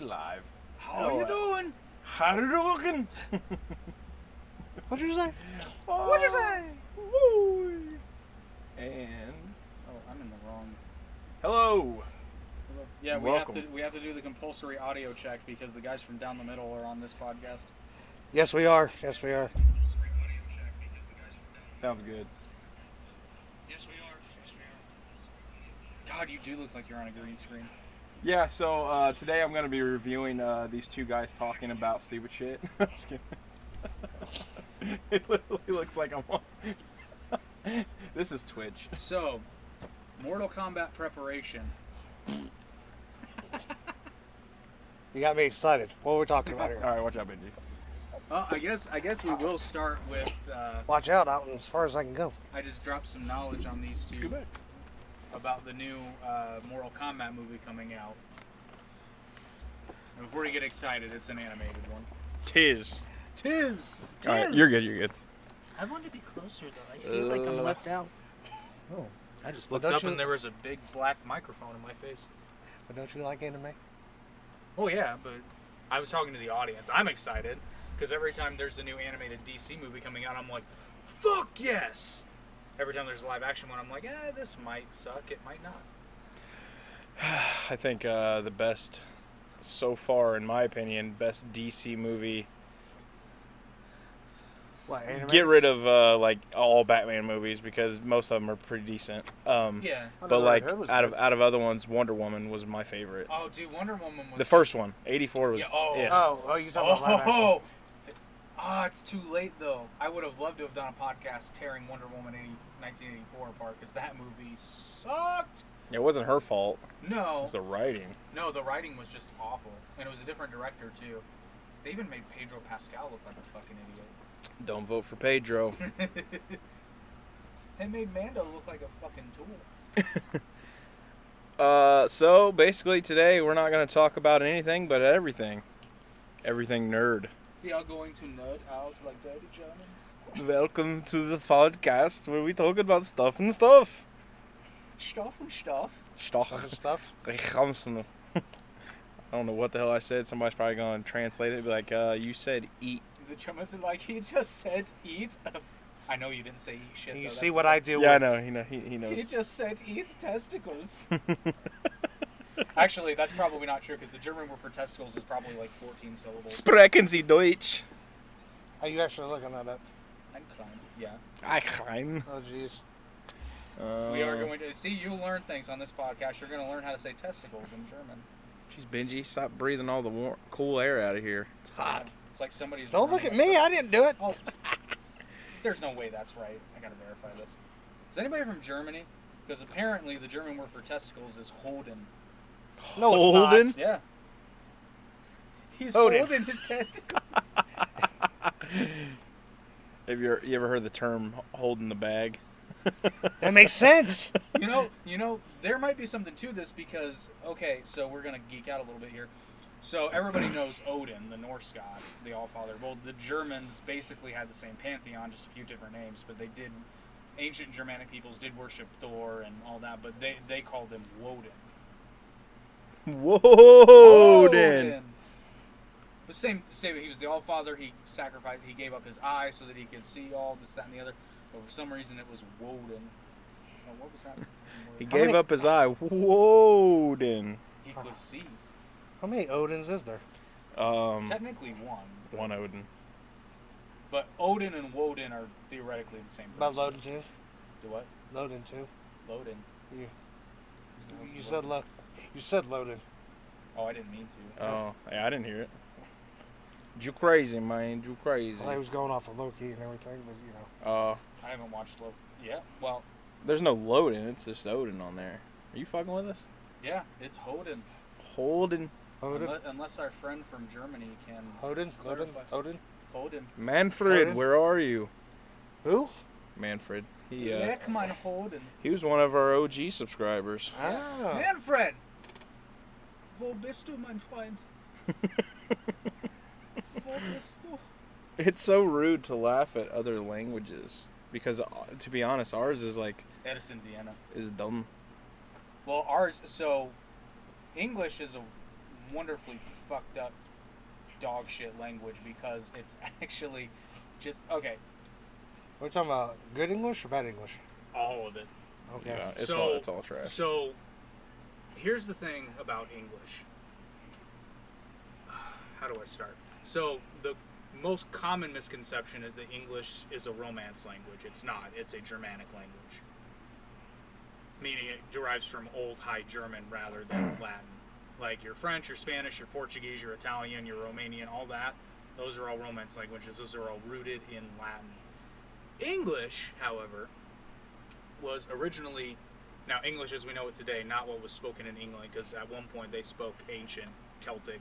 we live. How you doing? How you doing? What'd you say? What'd you say? Woo! And Oh, I'm in the wrong. hello. Yeah, Welcome. we have to do the compulsory audio check because the guys from down the middle are on this podcast. Yes, we are. Yes, we are. Sounds good. Yes, we are. Yes, we God, you do look like you're on a green screen. Yeah, so today I'm going to be reviewing these two guys talking about stupid shit. Just kidding. It literally looks like I'm on. This is Twitch. So, Mortal Kombat preparation. You got me excited. What are we talking about here? All right, watch out, Benji. I guess we will start with. Watch out as far as I can go. I just dropped some knowledge on these two about the new Mortal Kombat movie coming out. And before you get excited, it's an animated one. Tis. Tis. All right, you're good. You're good. I want to be closer, though. I feel like I'm left out. Oh. I just Well, looked up don't you- and there was a big black microphone in my face. But don't you like anime? Oh yeah, but I was talking to the audience. I'm excited because every time there's a new animated DC movie coming out, I'm like, fuck yes! Every time there's a live action one, I'm like, this might suck, it might not. I think the best, so far in my opinion, best DC movie. What, anime? Get rid of like all Batman movies because most of them are pretty decent. Yeah. But like out of other ones, Wonder Woman was my favorite. Oh, dude, Wonder Woman was The first one, 84 was. Yeah, oh. Yeah. Oh, you talking about live action? Oh, it's too late though. I would have loved to have done a podcast tearing Wonder Woman 1984 apart because that movie sucked. It wasn't her fault. It No, was the writing. no, the writing was just awful, and it was a different director too. They even made Pedro Pascal look like a fucking idiot. Don't vote for Pedro. They made Mando look like a fucking tool. So basically today we're not going to talk about anything but everything. Everything nerd. We are going to nerd out like dirty Germans. Welcome to the podcast where we talk about stuff and stuff. Stuff and stuff. Stuff Other stuff? I don't know what the hell I said. Somebody's probably going to translate it and be like, you said eat. The Germans are like, he just said eat. I know you didn't say eat shit. You though, see that's what the- I do Yeah, I with... know. He knows. He just said eat testicles. Actually, that's probably not true because the German word for testicles is probably like 14 syllables. Sprechen Sie Deutsch? Are you actually looking that up? I'm klein. Yeah. I kann. Oh, jeez. We are going to see. You'll learn things on this podcast. You're going to learn how to say testicles in German. Jeez, Benji, stop breathing all the cool air out of here. It's hot. It's like somebody's. Don't look running at me. a- I didn't do it. Oh, there's no way that's right. I gotta verify this. Is anybody from Germany? Because apparently the German word for testicles is Holden. No, it's not. Holden? Yeah. He's Holden. holding his testicles. Have you ever heard the term holding the bag? That makes sense. You know, there might be something to this because, okay, so we're gonna geek out a little bit here. So everybody knows Odin, the Norse god, the Allfather. Well, the Germans basically had the same pantheon, just a few different names, but they did. Ancient Germanic peoples did worship Thor and all that, but they called him Woden. Woden. The same. He was the Allfather. He sacrificed. He gave up his eye so that he could see all this, that, and the other. But for some reason, it was Woden. Oh, what was that? He word? gave up his eye. Woden. He could see. How many Odins is there? Technically one. One Odin. But Odin and Woden are theoretically the same person. About Loden too? Do what? Loden too. Loden. You said You said Loden. Oh, I didn't mean to. Oh, yeah, I didn't hear it. You crazy, man. You crazy. Well, I was going off of Loki and everything, but you know. I haven't watched Loki. Yeah, well, There's no Loden. It's just Odin on there. Are you fucking with us? yeah, it's Hoden. Holden. Odin? Unless our friend from Germany can Odin? clarify. Odin? Odin. Manfred, Odin? where are you? Who? Manfred. He Leck mein Hoden. he was one of our OG subscribers. Ah. Manfred! Wo bist du, mein Freund? Wo bist du? It's so rude to laugh at other languages because, to be honest, ours is like ist in Vienna. is dumb. Well, ours, so English is a wonderfully fucked up dog shit language because it's actually just okay. We're talking about good English or bad English? All of it. Okay. Yeah, So- it's all trash. So, here's the thing about English. How do I start? So, the most common misconception is that English is a Romance language. It's not. It's a Germanic language. Meaning it derives from Old High German rather than Latin. Like your French, your Spanish, your Portuguese, your Italian, your Romanian, all that, those are all Romance languages. Those are all rooted in Latin. English, however, was originally, now English as we know it today, not what was spoken in England, because at one point they spoke ancient Celtic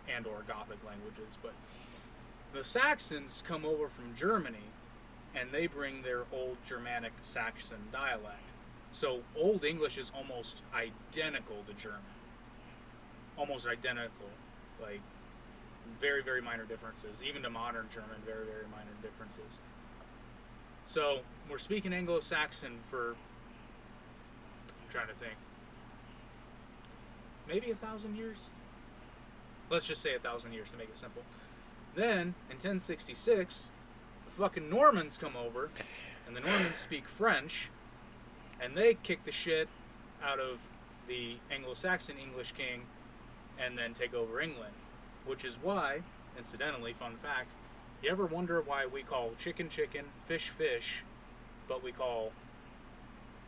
and or Gothic languages, but the Saxons come over from Germany and they bring their old Germanic Saxon dialect. So Old English is almost identical to German. Almost identical. Like, very, very minor differences. Even to modern German, very, very minor differences. So, we're speaking Anglo-Saxon for, I'm trying to think, maybe 1,000 years? Let's just say 1,000 years to make it simple. Then, in 1066, the fucking Normans come over, and the Normans speak French, and they kick the shit out of the Anglo-Saxon English king, and then take over England. Which is why, incidentally, fun fact, you ever wonder why we call chicken chicken, fish fish, but we call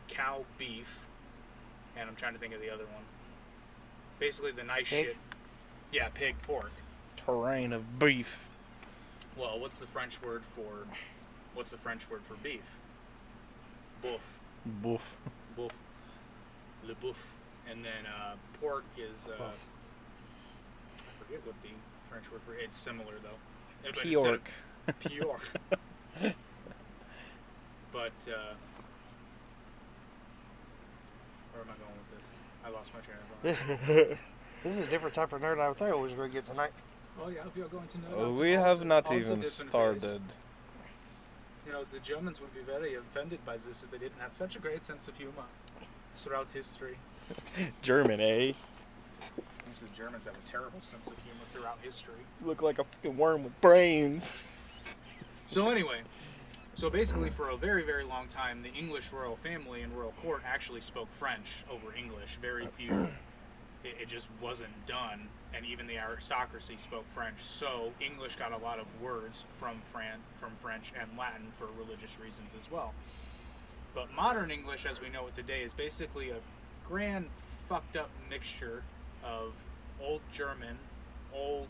cow beef, and I'm trying to think of the other one. Basically the nice Pig? shit. Yeah, pig, pork. Terrain of beef. Well, what's the French word for beef? Boeuf. Boof. Boeuf. Le boeuf. And then pork is Buff. I forget what the French word for it's similar though. But instead Pork. of Pyork. But where am I going with this? I lost my train of thought. This is a different type of nerd I thought I was going to get tonight. Oh yeah, if you're going to know. We have not even started. You know, the Germans would be very offended by this if they didn't have such a great sense of humor throughout history. German, eh? The Germans have a terrible sense of humor throughout history. Look like a fucking worm with brains. So anyway, so basically for a very, very long time, the English royal family and royal court actually spoke French over English. Very few. It just wasn't done, and even the aristocracy spoke French. So English got a lot of words from French and Latin for religious reasons as well. But modern English, as we know it today, is basically a grand fucked up mixture of Old German, Old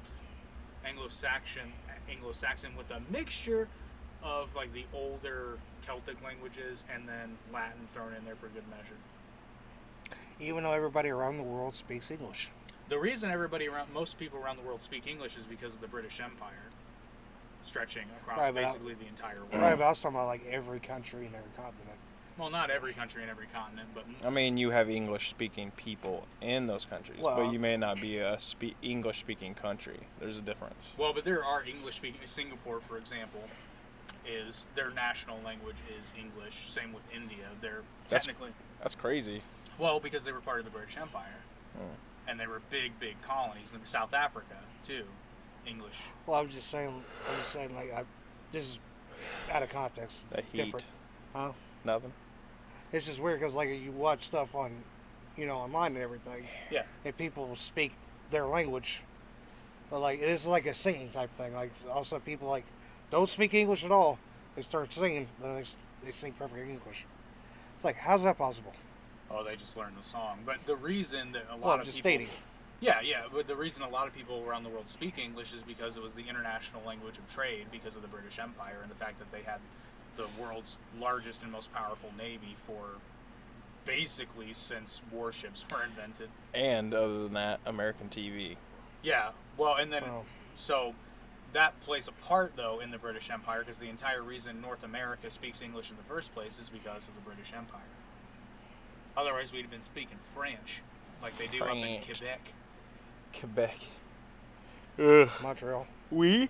Anglo-Saxon with a mixture of like the older Celtic languages and then Latin thrown in there for good measure. Even though everybody around the world speaks English. The reason most people around the world speak English is because of the British Empire, stretching across Right, but basically the entire world. Right, but I was talking about like every country and every continent. Well, not every country and every continent, but I mean, you have English-speaking people in those countries, Well- but you may not be a English-speaking country. There's a difference. well, but there are English-speaking. Singapore, for example, is their national language is English. Same with India. They're That's- technically That's crazy. well because they were part of the British Empire, Oh. and they were big colonies. And South Africa too, English. Well, I'm just saying like, this is out of context. The It's heat. different. Huh? Nothing. It's just weird because like you watch stuff on, online and everything, Yeah. and people speak their language, but like it is like a singing type thing. Like also people like don't speak English at all. They start singing, then they sing perfect English. It's like, how's that possible? Oh, they just learned the song. But the reason that a lot Well, I'm of just people stating. Yeah, but the reason a lot of people around the world speak English is because it was the international language of trade because of the British Empire and the fact that they had the world's largest and most powerful navy for basically since warships were invented. And other than that, American TV. Yeah, well, and then Well, so that plays a part though in the British Empire because the entire reason North America speaks English in the first place is because of the British Empire. Otherwise, we'd have been speaking French like they do up in French. Quebec. Quebec. Ugh. Montreal. We?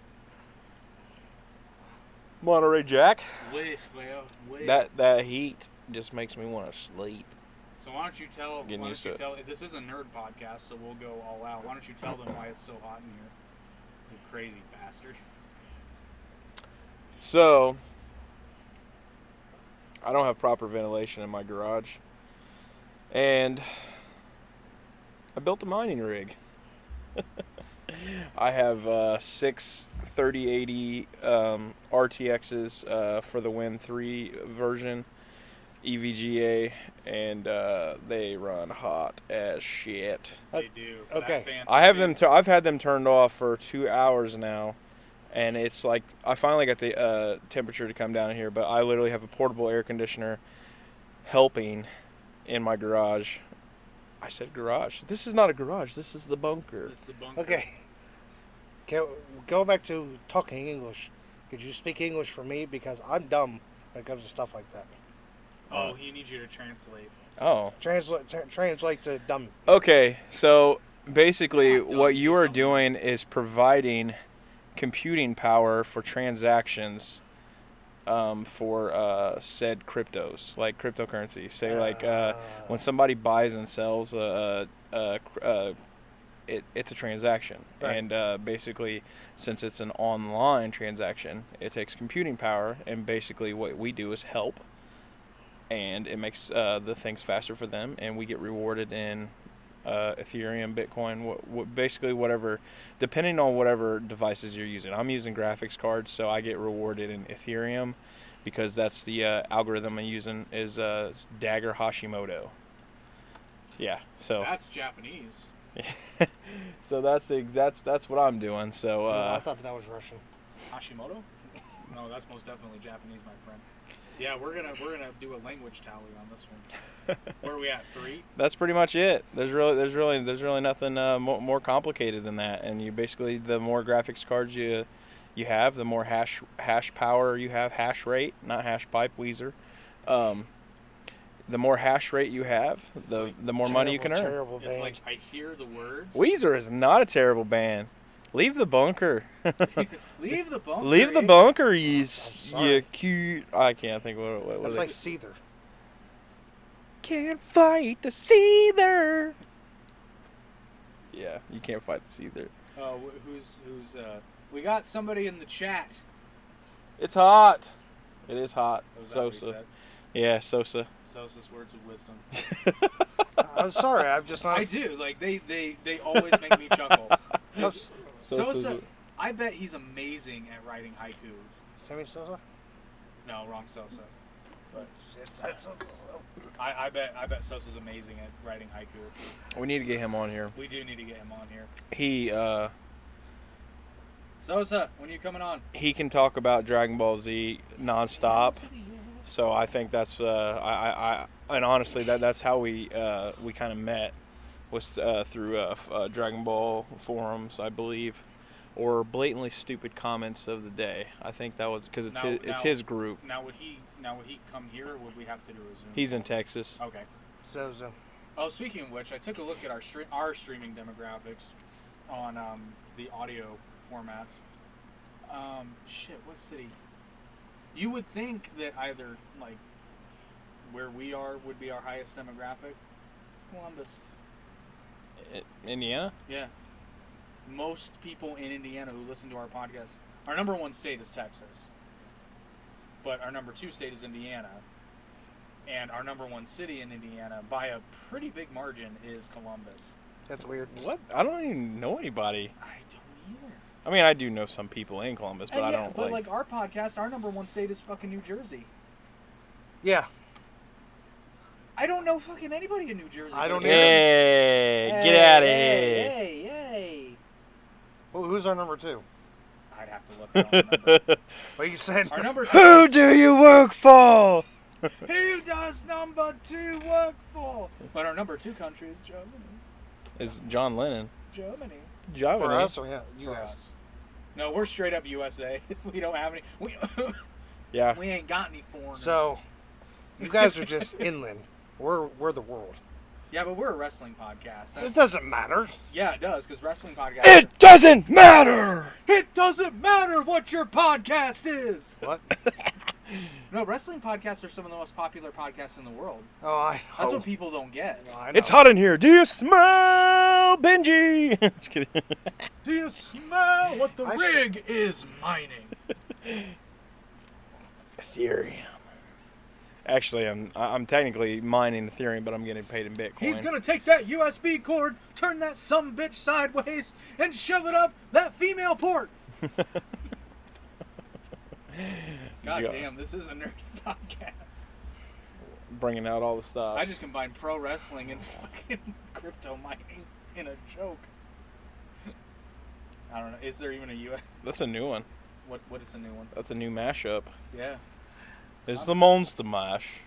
Monterey Jack. Oui, frère, oui. That heat just makes me want to sleep. So why don't you tell? Getting Why used don't you to tell? This is a nerd podcast, so we'll go all out. Why don't you tell them why it's so hot in here? You crazy bastard. So, I don't have proper ventilation in my garage, and I built a mining rig. I have 6 3080 RTXs for the Win 3 version, EVGA, and they run hot as shit. They do. Okay. That fan- I have them. I've had them turned off for 2 hours now, and it's like I finally got the temperature to come down here. But I literally have a portable air conditioner helping in my garage. I said garage. This is not a garage. This is the bunker. It's the bunker. Okay. Go back to talking English. Could you speak English for me? Because I'm dumb when it comes to stuff like that. Oh, he needs you to translate. Oh. Translate to dumb. Okay. So basically, Not dumb, what you just are dumb. doing is providing computing power for transactions for said cryptos, like cryptocurrency. Say like when somebody buys and sells it's a transaction. Right. And basically, since it's an online transaction, it takes computing power, and basically what we do is help, and it makes the things faster for them, and we get rewarded in Ethereum, Bitcoin, basically whatever, depending on whatever devices you're using. I'm using graphics cards, so I get rewarded in Ethereum because that's the algorithm I'm using is Dagger Hashimoto. Yeah, so That's Japanese. so that's what I'm doing. So I thought that was Russian. Hashimoto? No, that's most definitely Japanese, my friend. Yeah, we're gonna do a language tally on this one. Where are we at? 3? that's pretty much it. There's really nothing more complicated than that. And you basically, the more graphics cards you have, the more hash power you have, hash rate, not hash pipe, Weezer. The more hash rate you have, the more money you can earn. Terrible It's band. like I hear the words. Weezer is not a terrible band. Leave the bunker. Leave the bunker. Leave the eh? bunker, you sorry. cute. I can't think what That's they- like Seether. Can't fight the Seether. Yeah, you can't fight the Seether. Oh, who's we got somebody in the chat. It's hot. It is hot. Was that what he Sosa. said? Yeah, Sosa. Sosa's words of wisdom. I'm sorry. I'm just not. I do. Like they always make me chuckle. Sosa's Sosa, I bet he's amazing at writing haikus. Sammy Sosa. No, wrong Sosa. But I bet Sosa's amazing at writing haiku. We need to get him on here. We do need to get him on here. He Sosa, when are you coming on? he can talk about Dragon Ball Z nonstop. So I think that's I and honestly that's how we kind of met, was through Dragon Ball forums, I believe, or blatantly stupid comments of the day. I think that was because it's his group. Now would he come here, or would we have to do a Zoom? He's in Texas. Okay. Sosa. Oh, speaking of which, I took a look at our streaming demographics on the audio formats. Shit, what city? You would think that either like where we are would be our highest demographic. It's Columbus. Indiana? Yeah. Most people in Indiana who listen to our podcast, our number 1 state is Texas. But our number 2 state is Indiana. And our number 1 city in Indiana, by a pretty big margin, is Columbus. That's weird. What? I don't even know anybody. I don't either. I mean, I do know some people in Columbus, but And I yeah, don't but like our podcast, our number 1 state is fucking New Jersey. Yeah. I don't know fucking anybody in New Jersey. I don't Hey, get out of here. Hey. Well, who's our number 2? I'd have to look. I don't remember. What you said? Our number 2. Who do you work for? Who does number 2 work for? But our number 2 country is Germany. Is John Lennon. Germany. Germany. For us or yeah, you For guys? us. No, we're straight up USA. We don't have any. Yeah. We ain't got any foreigners. So, you guys are just inland. We're the world. Yeah, but we're a wrestling podcast. It doesn't matter. Yeah, it does, because wrestling podcast. It doesn't matter. It doesn't matter what your podcast is. What? No, wrestling podcasts are some of the most popular podcasts in the world. Oh, I know. That's what people don't get. I know. It's hot in here. Do you smell Benji? Just kidding. Do you smell what the I rig is mining? Ethereum. Actually, I'm technically mining Ethereum, but I'm getting paid in Bitcoin. He's gonna take that USB cord, turn that sumbitch sideways, and shove it up that female port. God damn, this is a nerdy podcast. Bringing out all the stuff. I just combined pro wrestling and fucking crypto mining in a joke. I don't know. Is there even a US? That's a new one. What is a new one? That's a new mashup. Yeah. It's the Monster Mash.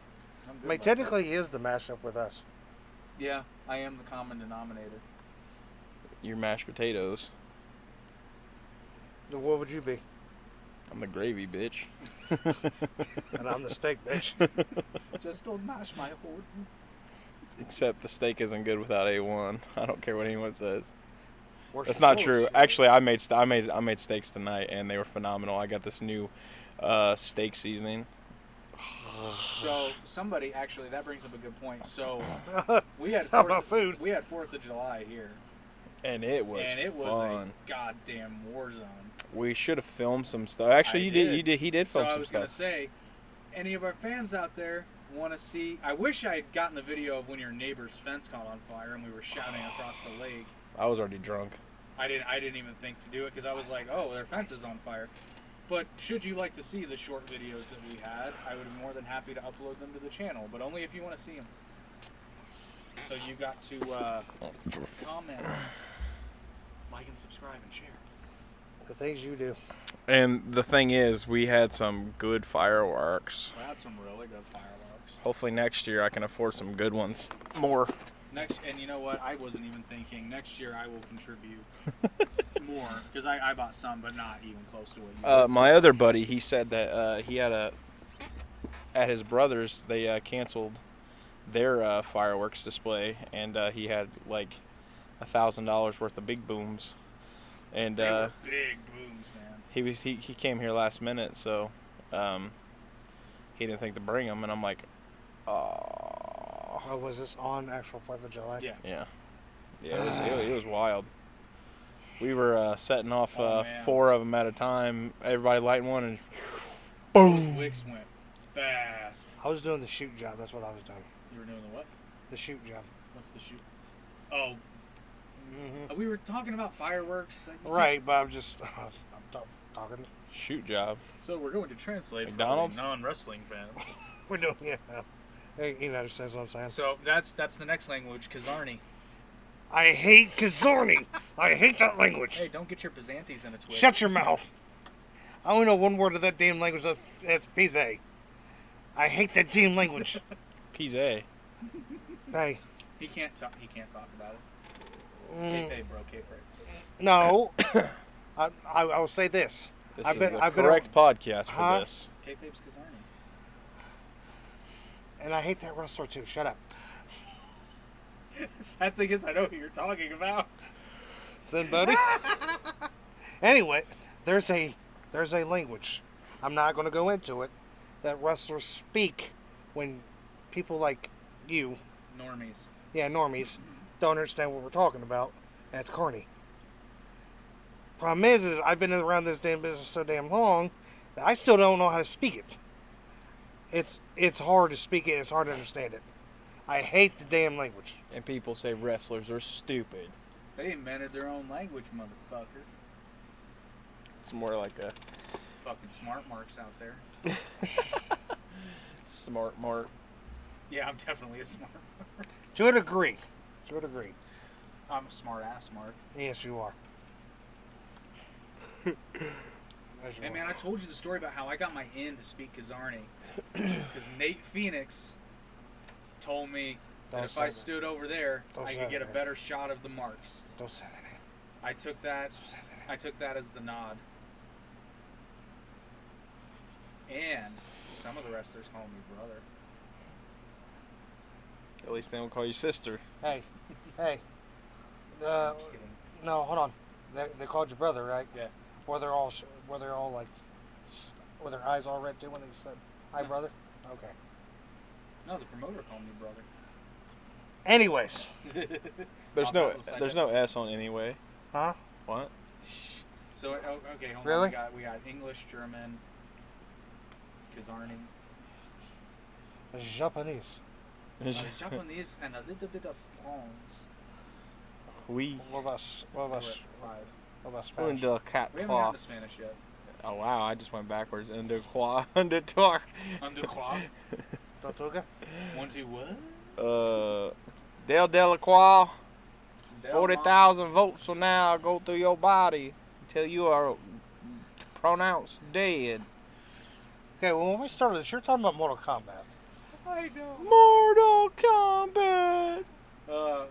I'm good I mean, about technically, he is the mashup with us. that. Yeah, I am the common denominator. Your mashed potatoes. Then what would you be? I'm the gravy, bitch. And I'm the steak, bitch. Just don't mash my hood. Except the steak isn't good without A1. I don't care what anyone says. Where's That's your not sauce? true. Actually, I made steaks tonight, and they were phenomenal. I got this new steak seasoning. So somebody actually, that brings up a good point. So we had How about food? We had 4th of July here, And it was fun. a goddamn war zone. We should have filmed some stuff. Actually, he did So film I some was gonna stuff. say, any of our fans out there want to see? I wish I had gotten the video of when your neighbor's fence caught on fire and we were shouting across the lake. I was already drunk. I didn't even think to do it because I was like, oh, their fence is on fire. But should you like to see the short videos that we had, I would be more than happy to upload them to the channel, but only if you want to see them. So you got to comment, like, and subscribe, and share. The things you do. And the thing is, we had some good fireworks. We had some really good fireworks. Hopefully next year I can afford some good ones. More. And you know what? I wasn't even thinking. Next year I will contribute more because I bought some, but not even close to what you did. My other buddy, he said that he had at his brother's, they canceled their fireworks display, and he had like $1,000 worth of big booms. And They were big booms, man. he came here last minute, so he didn't think to bring them, and I'm like, Oh, was this on actual 4th of July? Yeah. Yeah, it was wild. We were setting off Oh, man. 4 of them at a time. Everybody lighting one, and Those wicks went fast. I was doing the shoot job. That's what I was doing. You were doing the what? The shoot job. What's the shoot? Oh, Mm-hmm. we were talking about fireworks. Right, but I'm just talking. shoot job. So we're going to translate McDonald's? for non-wrestling fans. We're doing Hey, he understands what I'm saying. So that's the next language, Kazarni. I hate Kazorni. I hate that language. Hey, don't get your Byzantes in a twist. Shut your mouth. I only know one word of that damn language. That's Pizza. I hate that damn language. Pizza. Hey. He can't talk about it. Mm, Kayfabe, bro. Kayfabe. no. I will say this. This I've is been- the I've been correct podcast for Huh? this. Kayfabe's Kazarni. And I hate that wrestler too. Shut up. Sad thing is, I know who you're talking about. Somebody. Anyway, there's a language. I'm not going to go into it. That wrestlers speak when people like you, Normies. normies, don't understand what we're talking about. And it's corny. Problem is I've been around this damn business so damn long that I still don't know how to speak it. It's hard to speak it. It's hard to understand it. I hate the damn language. And people say wrestlers are stupid. They invented their own language, motherfucker. It's more like a Fucking smart marks out there. smart mark. Yeah, I'm definitely a smart mark. To a degree. To a degree. I'm a smart ass mark. Yes, you are. Yes, you Hey are. man, I told you the story about how I got my in to speak Kazarni. Because Nate Phoenix told me that Don't if say I that. stood over there, Don't I say could get a that. better shot of the marks. Don't say that name. I took that as the nod. And some of the wrestlers call me brother. At least they don't call you sister. Hey. I'm kidding. No, hold on. They called you brother, right? Yeah. Were they all like, were their eyes all red too when they said? Hi, brother. Okay. No, the promoter called me brother. Anyways. There's no S on anyway. Huh? What? So okay, hold Really? on. We got English, German, Kazarni, Japanese. Japanese, and a little bit of France. We. What about We're at 5. Spanish? Under We haven't gotten to class. Spanish yet. Oh wow! I just went backwards. Under talk. Under quoi? Tortuga? 1, 2, what? Del Delacroix. Del 40,000 volts will now go through your body until you are pronounced dead. Okay, well, when we started this, you're talking about Mortal Kombat. I know. Mortal Kombat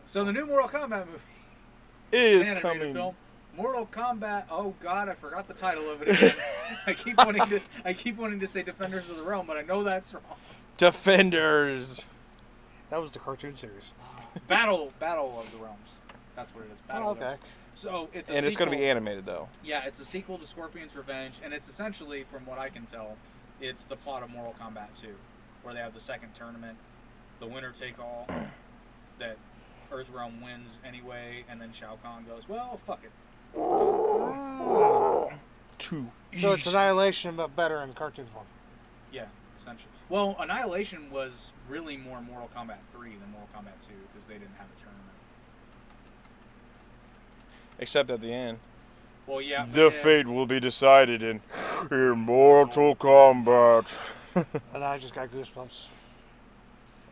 So the new Mortal Kombat movie is an animated coming. film. Mortal Kombat. Oh God, I forgot the title of it again. I keep wanting to say Defenders of the Realm, but I know that's wrong. Defenders. That was the cartoon series. Battle of the Realms. That's what it is. Battle Oh, of the okay. Realms. So it's a And it's going to sequel- be animated though. Yeah, it's a sequel to Scorpion's Revenge, and it's essentially, from what I can tell, it's the plot of Mortal Kombat 2, where they have the second tournament, the winner take all, that Earthrealm wins anyway, and then Shao Kahn goes, well, fuck it. Too So it's Annihilation, but better in cartoon form. Yeah, essentially. Well, Annihilation was really more Mortal Kombat 3 than Mortal Kombat 2, because they didn't have a tournament. Except at the end. Well, yeah. The fate will be decided in Mortal Kombat. And I just got goosebumps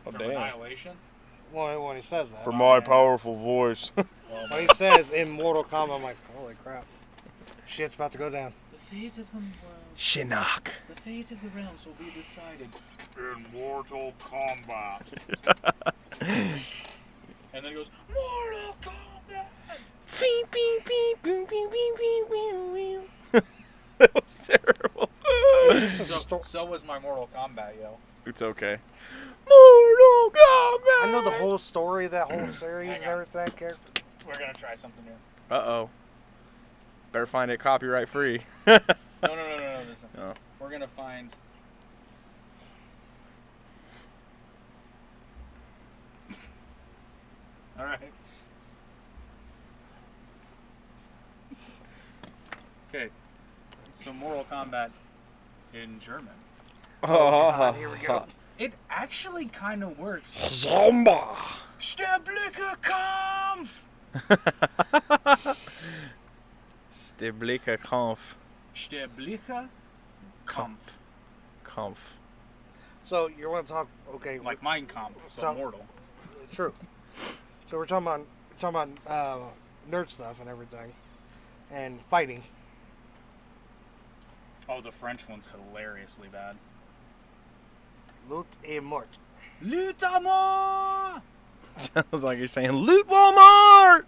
Oh From damn! Annihilation? when he says that. For my powerful voice. Well, When he says in Mortal Kombat, I'm like, holy crap. Shit's about to go down. the fate of the Shinnok. the fate of the realms will be decided In Mortal Kombat. and then he goes, Mortal Kombat! That was terrible. It's just a So was my Mortal Kombat, yo. It's okay. Mortal Kombat. I know the whole story, that whole series and everything. We're gonna try something new. Uh-oh. Better find it copyright free. No. Listen. Oh. We're gonna find. All right. Okay. So Mortal Kombat in German. Oh, God, here we go. It actually kind of works. Zomba. Sterblicher Kampf. Stiblica Kampf. Sterblicher Kampf. Kampf. So you want to talk? Okay, Like Mein Kampf, but So- mortal. true. So we're talking about nerd stuff and everything, and fighting. Oh, the French one's hilariously bad. Loot et mort. Lutte à mort! Sounds like you're saying loot Walmart.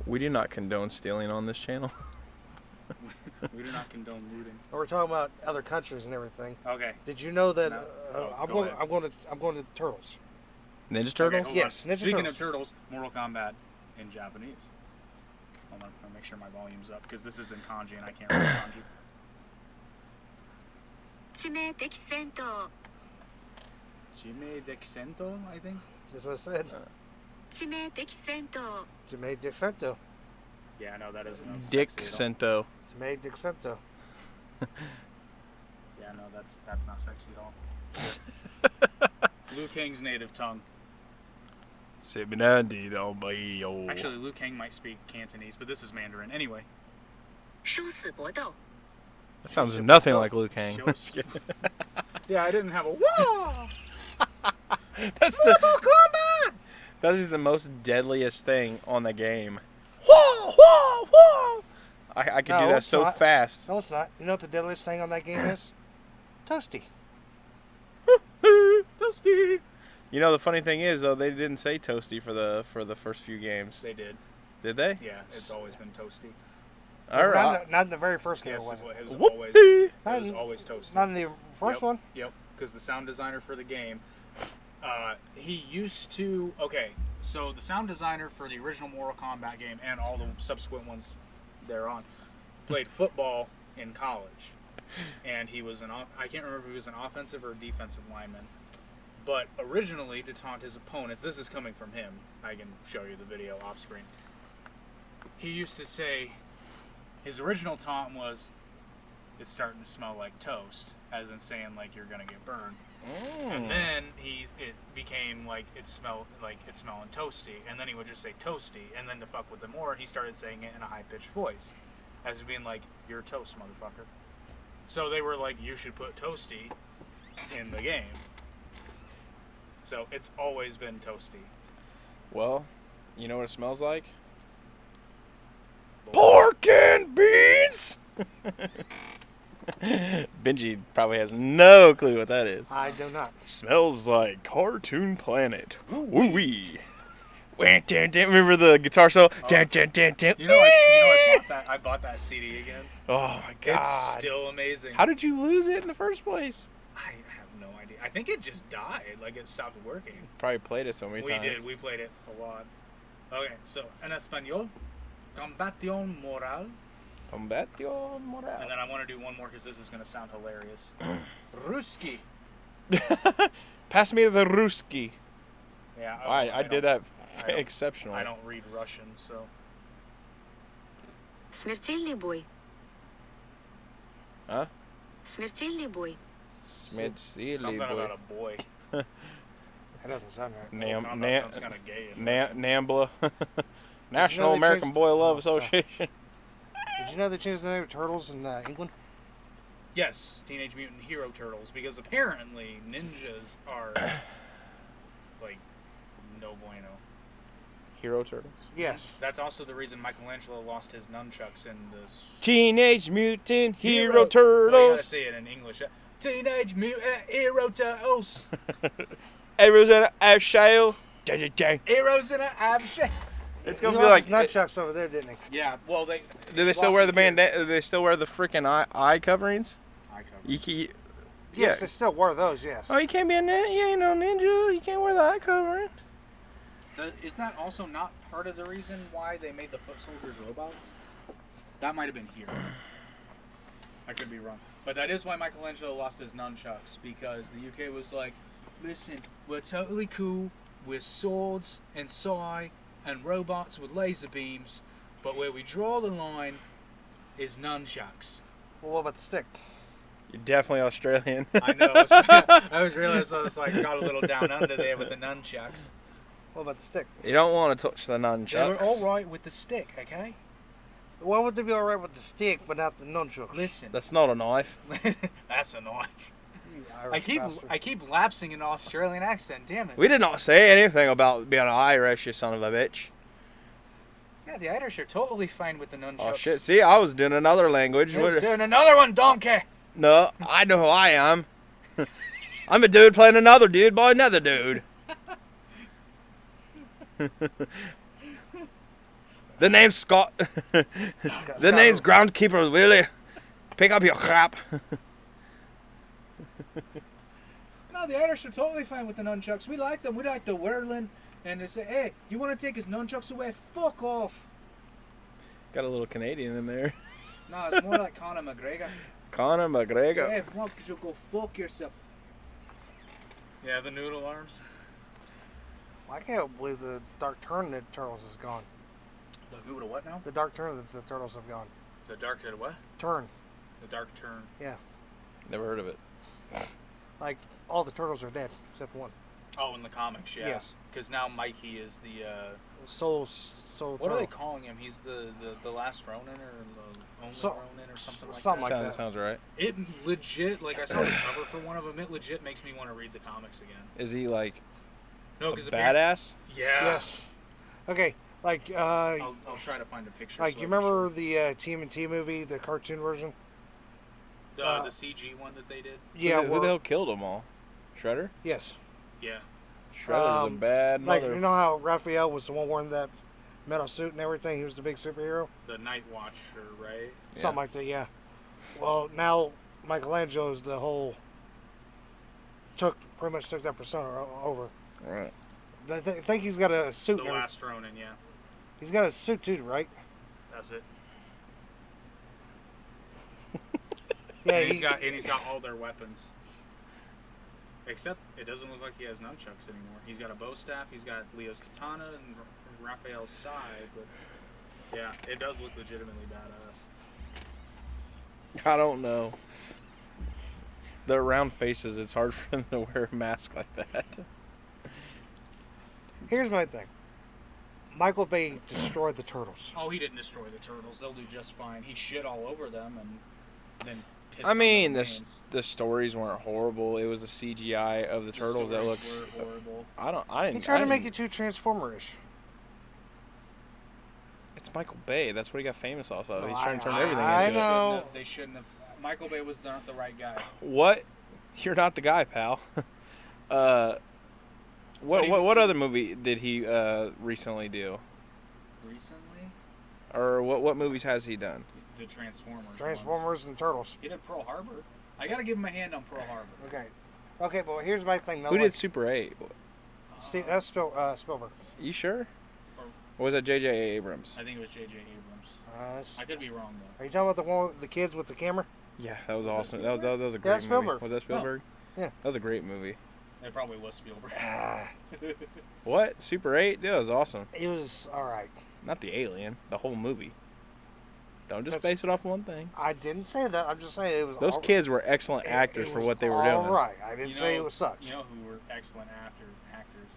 We do not condone stealing on this channel. We do not condone looting. And we're talking about other countries and everything. Okay. Did you know that No. Oh, I'm go going? ahead. I'm going to Turtles. Ninja Turtles? Okay, hold Yes, on. Ninja Speaking Turtles. of turtles, Mortal Kombat in Japanese. Hold on, I'll make sure my volume's up because this is in kanji and I can't read kanji. 致命的戦闘 Chime Dexento, I think. That's what I said. 致命的戦闘 Jimmy Dixento. Yeah, no, that isn't. Dick sexy at all. Sento. Jimmy Dixento. Yeah, no, that's not sexy at all. Liu Kang's native tongue. Actually, Liu Kang might speak Cantonese, but this is Mandarin. Anyway. 殊死搏鬥 That sounds nothing like Liu Kang. Yeah, I didn't have a wah! That's the Kombat. That is the most deadliest thing on the game. Whoa, whoa, whoa! I could do No, that it's so not. fast. No, it's not. You know what the deadliest thing on that game is? Toasty. Toasty. You know the funny thing is though they didn't say Toasty for the first few games. They did. Did they? Yeah, it's always been toasty. All right. Not in the very first game. Yes, was it it? was Whoopee. always toasty. Not in the first one. Yep, because the sound designer for the game, he used to. Okay, so the sound designer for the original Mortal Kombat game and all the subsequent ones thereon, played football in college, and he was I can't remember if he was an offensive or a defensive lineman. But originally, to taunt his opponents, this is coming from him. I can show you the video off screen. He used to say, his original taunt was, "It's starting to smell like toast," as in saying like you're gonna get burned. And then it became like it's smelling toasty, and then he would just say toasty, and then to fuck with them more, he started saying it in a high pitched voice, as being like, "You're toast, motherfucker." So they were like, "You should put toasty in the game." So it's always been toasty. Well, you know what it smells like? Pork and beans! Benji probably has no clue what that is. I do not. It smells like Cartoon Planet. Woo-wee. Remember the guitar solo? You know, I bought that CD again. Oh my god. It's still amazing. How did you lose it in the first place? I have no idea. I think it just died. Like it stopped working. Probably played it so many times. We did. We played it a lot. Okay, so en español, combatión moral. Combatión moral. And then I want to do one more because this is going to sound hilarious. Ruski. Pass me the Ruski. Yeah. I did that I don't- exceptional. I don't read Russian, so. Смертельный бой. Huh? Смертельный бой. Smidsilly Something boy. about a boy. That doesn't sound right. That sounds kind of gay. NAMBLA. National they American changed- Boy Love Oh, sorry. Association. Did you know they changed the name of turtles in England? Yes, Teenage Mutant Hero Turtles, because apparently ninjas are like no bueno. Hero Turtles. Yes. That's also the reason Michelangelo lost his nunchucks in this Teenage Mutant Hero Well, you Turtles. gotta say it in English. Teenage Mutant Hero Turtles. Arrows in a shell. Heroes in a half shell. It's He gonna lost be like. his nunchucks over there, didn't he? Yeah, well they. Do they still lost wear the them here. bandana? Do they still wear the freaking eye coverings? I covered. You can. Yes, Yeah. they still wear those. Yes. Oh, you can't be a ninja. You ain't no ninja. You can't wear the eye covering. Is that also not part of the reason why they made the foot soldiers robots? That might have been here. I could be wrong. But that is why Michelangelo lost his nunchucks, because the UK was like, listen, we're totally cool with swords and sai and robots with laser beams, but where we draw the line is nunchucks. Well, what about the stick? You're definitely Australian. I know. I was realizing I was like got a little down under there with the nunchucks. What about the stick? You don't want to touch the They nunchucks. were all right with the stick, okay? Why would they be alright with the stick but not the nunchucks? Listen, That's not a knife. that's a knife. You I Irish keep bastard. I keep lapsing in an Australian accent. Damn it. We did not say anything about being Irish, you son of a bitch. Yeah, the Irish are totally fine with the nunchucks. Oh shit! See, I was doing another language. Let's doing another one, donkey. No, I know who I am. I'm a dude playing another dude by another dude. The name's Scott. The name's Groundkeeper Willie. Pick up your crap. No, the Irish are totally fine with the nunchucks. We like them. We like the whirling. And they say, hey, you want to take his nunchucks away? Fuck off. Got a little Canadian in there. No, it's more like Conor McGregor. Conor McGregor. Hey, if not, you go fuck yourself. Yeah, the noodle arms. I can't believe the dark turn of the turtles is gone. The who to what now? The dark turn of the turtles have gone. The dark what? Turn. The dark turn. Yeah. Never heard of it. Like, all the turtles are dead, except one. Oh, in the comics, yeah. Yes. Because now Mikey is the. Soul What turtle. are they calling him? He's the last Ronin or the only So- Ronin or something like something that. like that. Sounds right. It legit, like I saw the cover for one of them. It legit makes me want to read the comics again. Is he like No, a because badass? Yeah. Yes. Okay, like, I'll try to find a picture. like so you I can show remember the TMNT movie, the cartoon version? the CG one that they did? Yeah, Who the where- hell killed them all? Shredder? yes. Yeah. Shredder's a bad Like, mother. you know how Raphael was the one wearing that metal suit and everything? He was the big superhero? The Night Watcher, right? Yeah. Something like that, yeah. Well, now Michelangelo's the whole... pretty much took that persona over. Right. I think he's got a suit. The and everything. last Ronin, yeah. He's got a suit too, right? That's it. Yeah, and he's got all their weapons. Except it doesn't look like he has nunchucks anymore. He's got a bow staff. He's got Leo's katana and Raphael's side. But yeah, it does look legitimately badass. I don't know. They're round faces. It's hard for them to wear a mask like that. Here's my thing. Michael Bay destroyed the turtles. Oh, he didn't destroy the turtles. They'll do just fine. He shit all over them and then pissed I mean, on their the remains. the stories weren't horrible. It was the CGI of the turtles that stories looks. were horrible. I didn't. He tried I to make didn't- it too Transformer-ish. It's Michael Bay. That's what he got famous off of. No, He's trying to turn I everything know. into it. They shouldn't have. Michael Bay was not the right guy. What? You're not the guy, pal. But he What was- other movie did he recently do? Recently, Or what movies has he done? the Transformers. ones. Transformers and turtles. He did Pearl Harbor. I gotta give him a hand on Pearl Harbor. Okay. Okay, but here's my thing. Now, Who like, did Super 8? Steve, that's Spielberg. You sure? Or- Or was that J.J. Abrams? I think it was J.J. Abrams. I could be wrong though. Are you talking about the one with the kids with the camera? Yeah, that was Was that awesome. That was a Yeah, great movie. Spielberg. Was that Spielberg? Yeah. That was a great movie. It probably was Spielberg. What? Super 8? That was awesome. It was all right. Not the alien, the whole movie. Don't just That's- base it off one thing. I didn't say that. I'm just saying it was. Those all, kids were excellent actors it for was what they were all doing. right. I didn't You say know- it was sucks. You know who were excellent actors?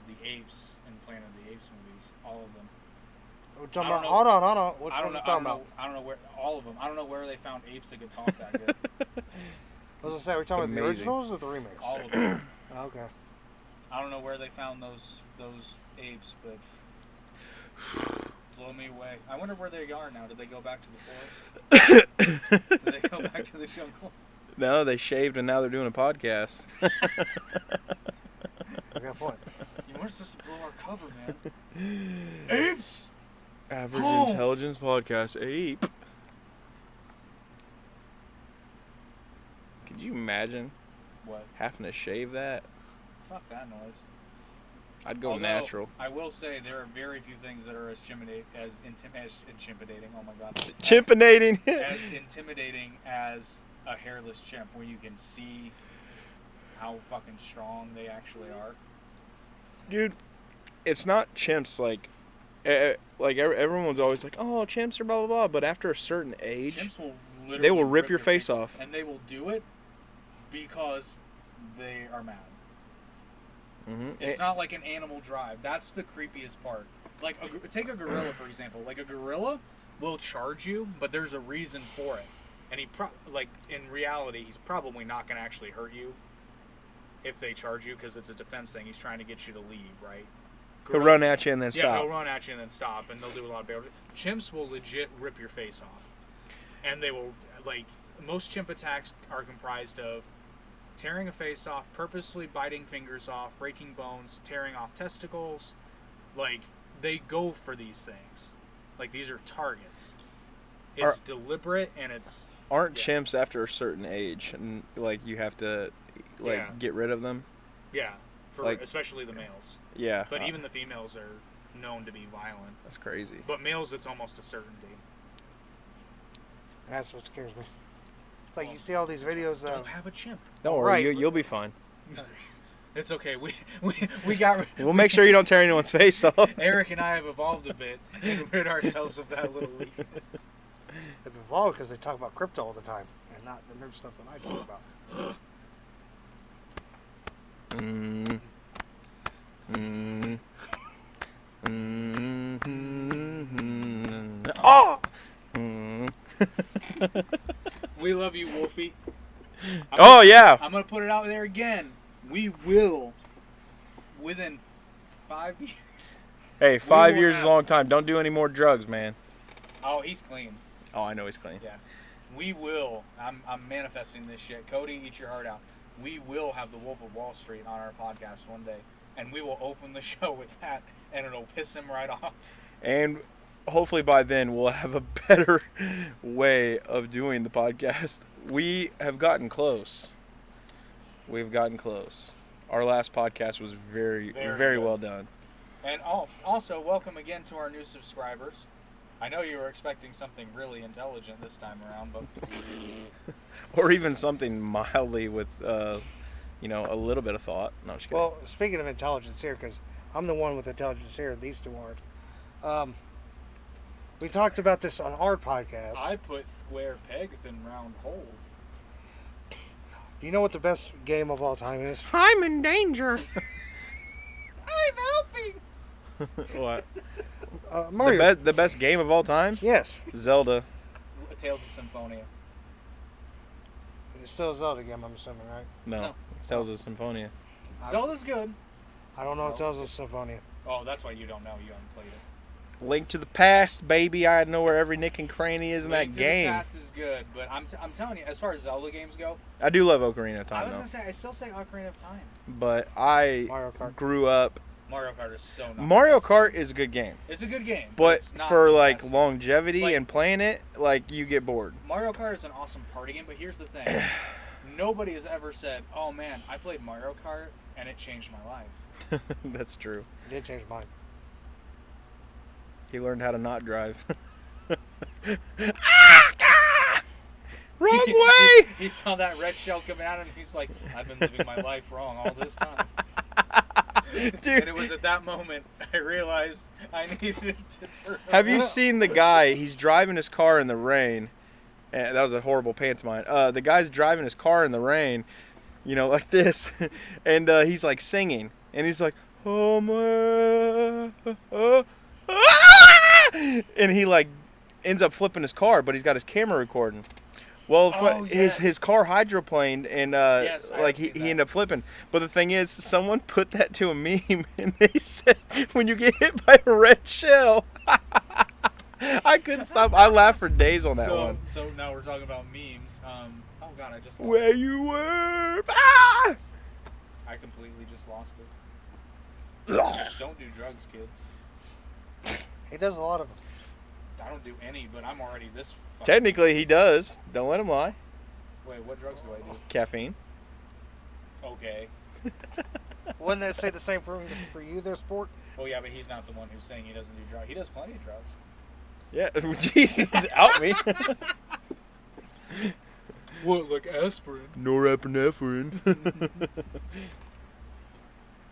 The apes in Planet of the Apes movies. All of them. We're talking I don't about. know- Hold on. Which I don't ones know. you talking about? I don't know where all of them. I don't know where they found apes that could talk that good. I was gonna say, we're talking about the amazing. originals or the remakes? All of them. Okay. I don't know where they found those apes, but blow me away. I wonder where they are now. Did they go back to the forest? Did they go back to the jungle? No, they shaved and now they're doing a podcast. I got a point. You weren't supposed to blow our cover, man. Apes! Average Oh. Intelligence Podcast. Ape. Could you imagine What? having to shave that? Fuck that noise. I'd go Although, natural. I will say there are very few things that are as intimidating. Oh my god. Chimpinating. As intimidating as a hairless chimp, where you can see how fucking strong they actually are. Dude, it's not chimps like everyone's always like, oh, chimps are blah blah blah, but after a certain age, Chimps will literally they will rip your face off. and they will do it because they are mad. Mm-hmm. It's not like an animal drive. That's the creepiest part. Like, take a gorilla for example. Like a gorilla will charge you, but there's a reason for it. And in reality, he's probably not going to actually hurt you if they charge you because it's a defense thing. He's trying to get you to leave, right? He'll run at you and then Yeah, stop. they'll run at you and then stop, and they'll do a lot of damage. Chimps will legit rip your face off. And they will, most chimp attacks are comprised of tearing a face off, purposely biting fingers off, breaking bones, tearing off testicles. They go for these things. These are targets. It's deliberate, and it's... Aren't Yeah. chimps after a certain age, and you have to Yeah. get rid of them? Yeah, especially the males. Yeah. But even the females are known to be violent. that's crazy. But males, it's almost a certainty. And that's what scares me. It's like you see all these videos of. Don't have a chimp. Don't worry, Right. you'll be fine. It's okay. We got... We'll make sure you don't tear anyone's face off. Eric and I have evolved a bit and rid ourselves of that little weakness. They've evolved because they talk about crypto all the time and not the nerd stuff that I talk about. Mm. Mm. Mm. Oh! Mm. We love you, Wolfie. Oh, yeah. I'm going to put it out there again. We will, within 5 years. Hey, 5 will years is have- a long time. Don't do any more drugs, man. Oh, he's clean. Oh, I know he's clean. Yeah. We will. I'm manifesting this shit. Cody, eat your heart out. We will have the Wolf of Wall Street on our podcast one day. And we will open the show with that. And it'll piss him right off. And hopefully by then we'll have a better way of doing the podcast. We have gotten close. We've gotten close. Our last podcast was very Very very good. well done. And also, welcome again to our new subscribers. I know you were expecting something really intelligent this time around, but Or even something mildly with, a little bit of thought. No, I'm just kidding. Well, speaking of intelligence here, because I'm the one with intelligence here, these two aren't. We talked about this on our podcast. I put square pegs in round holes. Do you know what the best game of all time is? I'm in danger. I'm helping. What? Mario. The best game of all time? Yes. Zelda. Tales of Symphonia. It's still a Zelda game, I'm assuming, right? No. Tales of Symphonia. Zelda's good. I don't know what Tales of Symphonia. Oh, that's why you don't know. You haven't played it. Link to the Past, baby. I know where every nick and cranny is in Link that to game. The Past is good, but I'm telling you, as far as Zelda games go, I do love Ocarina of I Time, was though. gonna say I still say Ocarina of Time. But I Mario Kart. grew up. Mario Kart is so not Mario the best Kart game. is a good game. It's a good game, But it's not for the like best. longevity Like- and playing it, like you get bored. Mario Kart is an awesome party game, but here's the thing: nobody has ever said, "Oh man, I played Mario Kart and it changed my life." That's true. It did change mine. He learned how to not drive. Wrong way! He saw that red shell coming out, and he's like, "I've been living my life wrong all this time." Dude, And it was at that moment I realized I needed to turn. have you around. seen the guy? He's driving his car in the rain. And that was a horrible pantomime. The guy's driving his car in the rain, like this, and he's like singing, and he's like, "Oh my," and he like ends up flipping his car, but he's got his camera recording. Well, Oh, yes. his car hydroplaned, and Yes, I like have he seen that. ended up flipping. But the thing is, someone put that to a meme, and they said, "When you get hit by a red shell." I couldn't stop. I laughed for days on that one. So now we're talking about memes. Oh god, I just lost Where it. you were? Ah! I completely just lost it. Don't do drugs, kids. He does a lot of them. I don't do any, but I'm already this. fucking- Technically, he does. Don't let him lie. Wait, what drugs do I do? Caffeine. Okay. Wouldn't that say the same for you there, sport? Well, yeah, but he's not the one who's saying he doesn't do drugs. He does plenty of drugs. Yeah. Jesus, out me. What, like aspirin? Norepinephrine.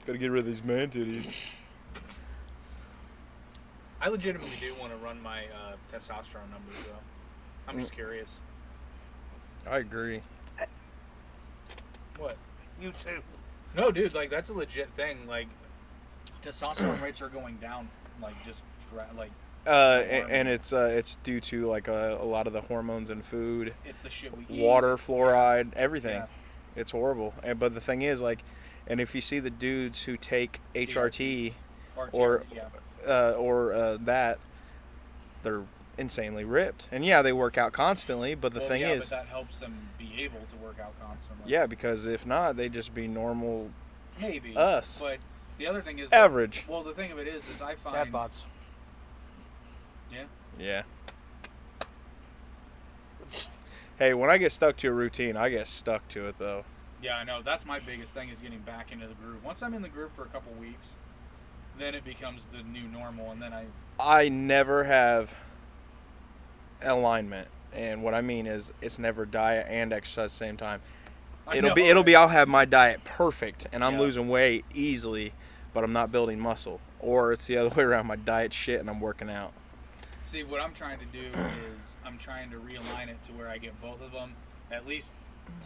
Gotta get rid of these man titties. I legitimately do want to run my testosterone numbers, though. I'm just curious. I agree. What? You too. No, dude, like, that's a legit thing. Like, testosterone rates are going down, like, just, like, And it's due to like a lot of the hormones in food, it's the shit we eat. water, fluoride, everything. Yeah. It's horrible. But the thing is, like, and if you see the dudes who take HRT or that, they're insanely ripped. And yeah, they work out constantly. But the thing but is, that helps them be able to work out constantly. yeah, because if not, they'd just be normal Maybe. us. But the other thing is... Average. Well, the thing of it is I find... Dad bots. Yeah. Yeah. Hey, when I get stuck to a routine, I get stuck to it though. Yeah, I know. That's my biggest thing is getting back into the groove. Once I'm in the groove for a couple weeks, then it becomes the new normal, and then I never have alignment, and what I mean is it's never diet and exercise at the same time. It'll be I'll have my diet perfect and I'm Yeah. losing weight easily, but I'm not building muscle. Or it's the other way around, my diet's shit and I'm working out. See, what I'm trying to do is I'm trying to realign it to where I get both of them at least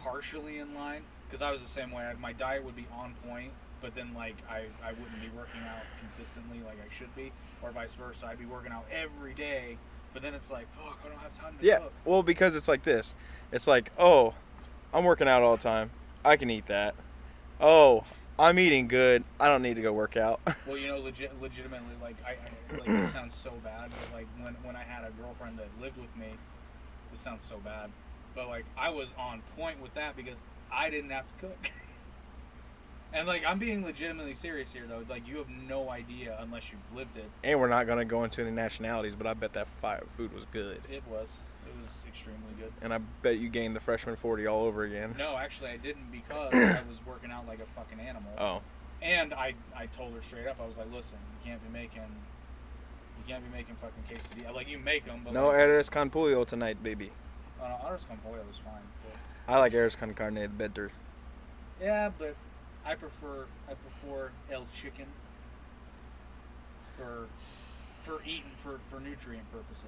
partially in line. Because I was the same way. My diet would be on point, but then like I wouldn't be working out consistently like I should be, or vice versa. I'd be working out every day, but then it's like, fuck, I don't have time to Yeah, cook. well, because it's like this. It's like, oh, I'm working out all the time. I can eat that. Oh, I'm eating good. I don't need to go work out. Well, you know, legitimately, like I like this sounds so bad, but like when I had a girlfriend that lived with me, this sounds so bad, but like I was on point with that because I didn't have to cook. And like I'm being legitimately serious here though. Like you have no idea unless you've lived it. And we're not going to go into any nationalities, but I bet that food was good. It was extremely good. And I bet you gained the freshman 40 all over again. No, actually I didn't because I was working out like a fucking animal. Oh. And I told her straight up, I was like, listen, you can't be making, You can't be making fucking quesadillas. Like, you make them, but No like, arroz con pollo tonight, baby. arroz con pollo is fine. But, I like arroz con carne better. yeah, but I prefer el chicken for eating for nutrient purposes.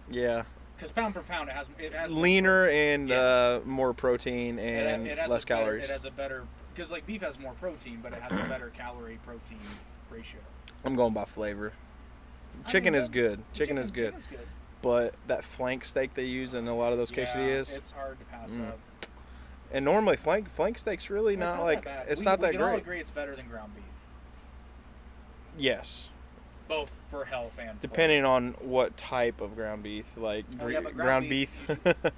Yeah. Because pound per pound, it has Leaner and Yeah. More protein and it has less a better, calories. It has a better, because like beef has more protein, but it has a better calorie protein ratio. I'm going by flavor. Chicken is good. Chicken is good. Chicken's good. But that flank steak they use in a lot of those quesadillas. It's hard to pass up. And normally flank steak's really It's not like that bad. it's we, not we that can all great. agree it's better than ground beef, Yes. both for health and Depending on what type of ground beef, like flavor. But ground beef.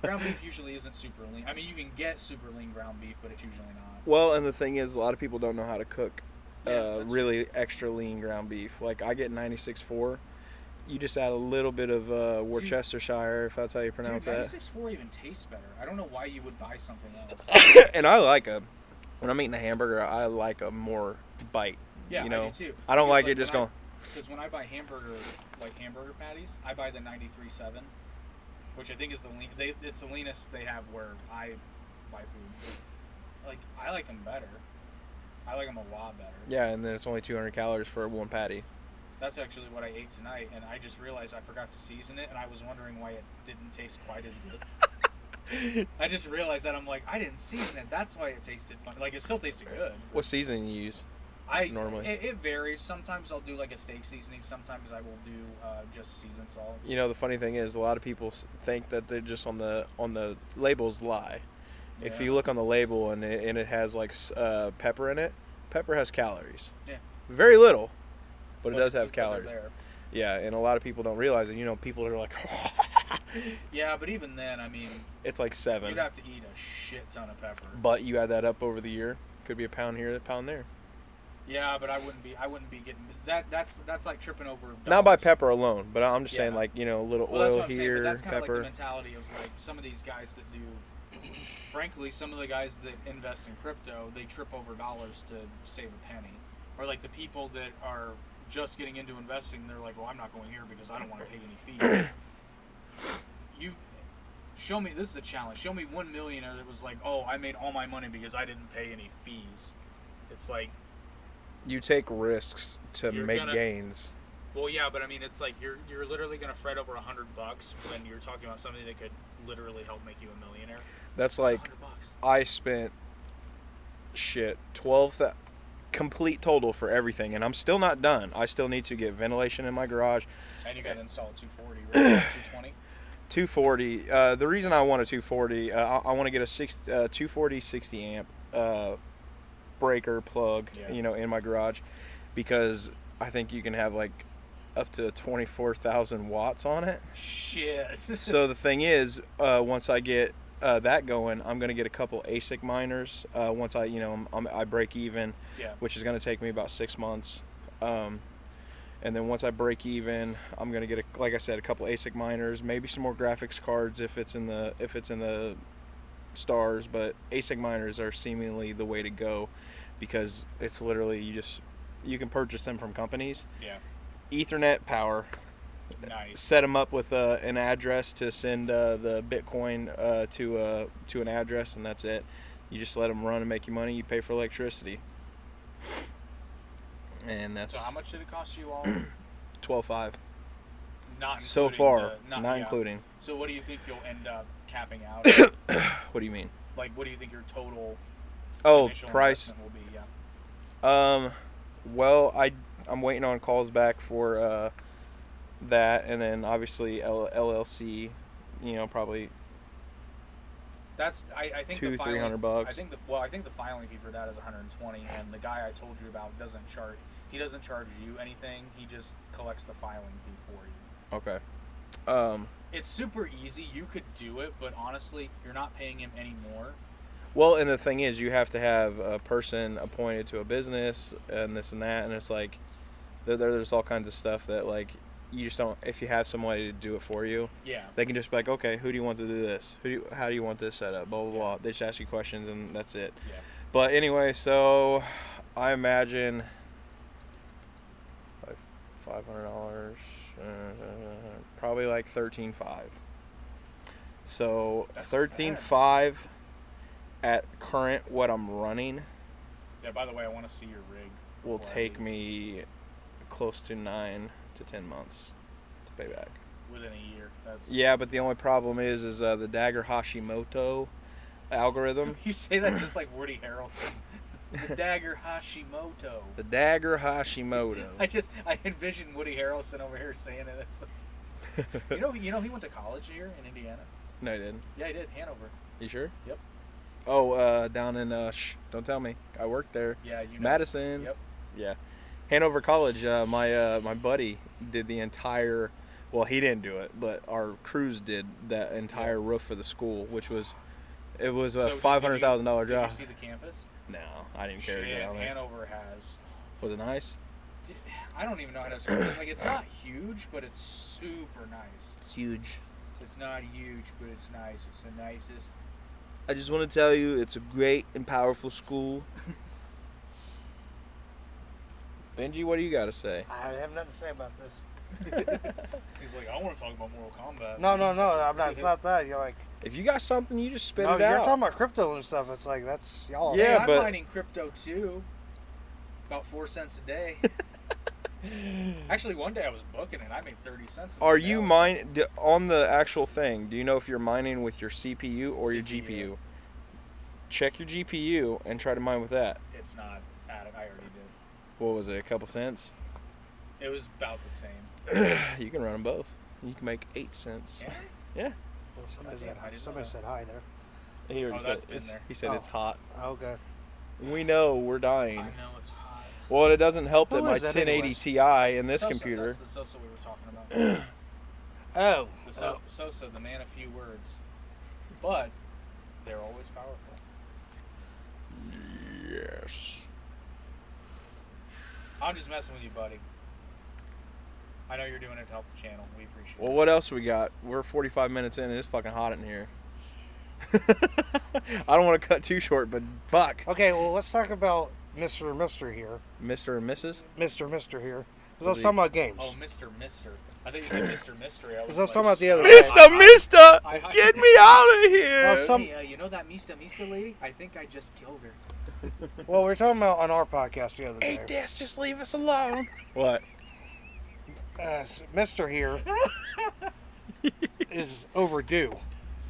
ground beef usually isn't super lean. I mean, you can get super lean ground beef, but it's usually not. Well, and the thing is, a lot of people don't know how to cook Yeah, that's really extra lean ground beef. Like I get 96.4. You just add a little bit of Worcestershire, if that's how you pronounce Dude, that. 96.4 even tastes better. I don't know why you would buy something else. And I like when I'm eating a hamburger, I like a more bite. Yeah, you know? I do too. I don't Because, like it just going. Because when I buy hamburger patties, I buy the 93.7, which I think is the lean. It's the leanest they have where I buy food. Like, I like them better. I like them a lot better. Yeah, and then it's only 200 calories for one patty. That's actually what I ate tonight, and I just realized I forgot to season it, and I was wondering why it didn't taste quite as good. I just realized that I'm like, I didn't season it. That's why it tasted fun. Like, it still tasted good. What seasoning you use? Normally? It varies. Sometimes I'll do like a steak seasoning. Sometimes I will do just seasoned salt. You know, the funny thing is, a lot of people think that they're just on the labels lie. Yeah. If you look on the label and it has like pepper in it, pepper has calories. Yeah. Very little, but it does But have they're calories. there. Yeah, and a lot of people don't realize it. You know, people are like, Yeah, but even then, I mean, it's like 7. you'd have to eat a shit ton of pepper. But you add that up over the year, could be a pound here, a pound there. Yeah, but I wouldn't be getting that. That's like tripping over. Not by dollars. pepper alone, but I'm just saying Yeah. like, you know, a little Well, that's oil what I'm saying, here, but that's kind of like the pepper. mentality of like some of these guys that do. Frankly, some of the guys that invest in crypto, they trip over dollars to save a penny, or like the people that are just getting into investing, they're like, well, I'm not going here because I don't want to pay any fees. You show me. This is a challenge. Show me one millionaire that was like, oh, I made all my money because I didn't pay any fees. It's like, You take risks to You're make gonna- gains. well, yeah, but I mean, it's like you're literally gonna fret over $100 when you're talking about something that could literally help make you a millionaire. That's It's like $100. I spent 12 complete total for everything, and I'm still not done. I still need to get ventilation in my garage. And you got to install a 240, right? 220. 240. The reason I want a 240, I want to get a 240 60 amp breaker plug, Yeah. you know, in my garage, because I think you can have like up to 24,000 watts on it. Shit. So the thing is, once I get that going, I'm gonna get a couple ASIC miners. Once I, you know, I break even, Yeah. which is gonna take me about 6 months. And then once I break even, I'm gonna get like I said, a couple ASIC miners, maybe some more graphics cards if it's in the stars. But ASIC miners are seemingly the way to go, because it's literally you can purchase them from companies. Yeah. Ethernet power. Nice. Set them up with an address to send the Bitcoin to an address, and that's it. You just let them run and make you money. You pay for electricity, and that's So how much did it cost you all? 12.5 Not so including far, the, not yeah. including. So what do you think you'll end up capping out? What do you mean? Like, what do you think your total Oh, initial price. investment will be? Yeah. Well, I'm waiting on calls back for that, and then obviously LLC. You know, probably That's I think $200-300 the filing, bucks. I think the filing fee for that is 120, and the guy I told you about doesn't charge. He doesn't charge you anything. He just collects the filing fee for you. Okay. It's super easy. You could do it, but honestly, you're not paying him any more. Well, and the thing is, you have to have a person appointed to a business and this and that, and it's like there's all kinds of stuff that like you just don't. If you have somebody to do it for you, Yeah. they can just be like, okay, who do you want to do this? How do you want this set up? Blah blah blah. They just ask you questions and that's it. Yeah. But anyway, so I imagine $500, Probably like 13.5. So That's 13.5 at current what I'm running Yeah, by the way, I want to see your rig. will before I take leave. me close to 9 to 10 months to pay back. Within a year. That's Yeah, but the only problem is the Dagger Hashimoto algorithm. You say that just like Woody Harrelson. The Dagger Hashimoto. The Dagger Hashimoto. I envision Woody Harrelson over here saying it. It's like, you know he went to college here in Indiana. No, I didn't. Yeah, he did. Hanover. You sure? Yep. Oh, down in don't tell me. I worked there. Yeah, you know. Madison. Yep. Yeah. Hanover College. My buddy did the entire. Well, he didn't do it, but our crews did that entire roof for the school, which was a So $500,000 job. Did you see the campus? No, I didn't care to Shit, go down there. Hanover has. Was it nice? I don't even know how to describe it. It's like it's not huge, but it's super nice. It's huge. It's not huge, but it's nice. It's the nicest. I just want to tell you, it's a great and powerful school. Benji, what do you got to say? I have nothing to say about this. He's like, I want to talk about Mortal Kombat. No, I'm not. It's not that. You're like, If you got something, you just spit no, it you're out. talking about crypto and stuff. It's like that's y'all. Yeah, Hey, I'm but- mining crypto too. About 4 cents a day. Actually, one day I was booking it. I made 30 cents. Are you mining on the actual thing? Do you know if you're mining with your CPU or your CPU. GPU? Check your GPU and try to mine with that. It's not added. I already did. What was it? A couple cents? It was about the same. You can run them both. You can make 8 cents. Yeah? Yeah. Well, somebody I said didn't hi. know Somebody that. said hi there. He already Oh, that's said been it's, there. he said Oh. it's hot. Okay. We know we're dying. I know it's hot. Well, it doesn't help Who that my is that 1080 anyways? Ti in this Sosa, computer. That's the Sosa we were talking about. Oh. Sosa, the man of few words. But they're always powerful. Yes. I'm just messing with you, buddy. I know you're doing it to help the channel. We appreciate Well, it. what else we got? We're 45 minutes in and it's fucking hot in here. I don't want to cut too short, but fuck. Okay. Well, let's talk about Mr. and Mr. here. Mr. and Mrs.? Mr. here. Because I was Was he- talking about games. Oh, Mister. I think you said Mr. Mystery. Because I was talking about the other Mister! I- Get me out of here! Well, some- Hey, you know that Mista lady? I think I just killed her. Well, we were talking about on our podcast the other day. Ate this, just leave us alone. What? Mr. here is overdue.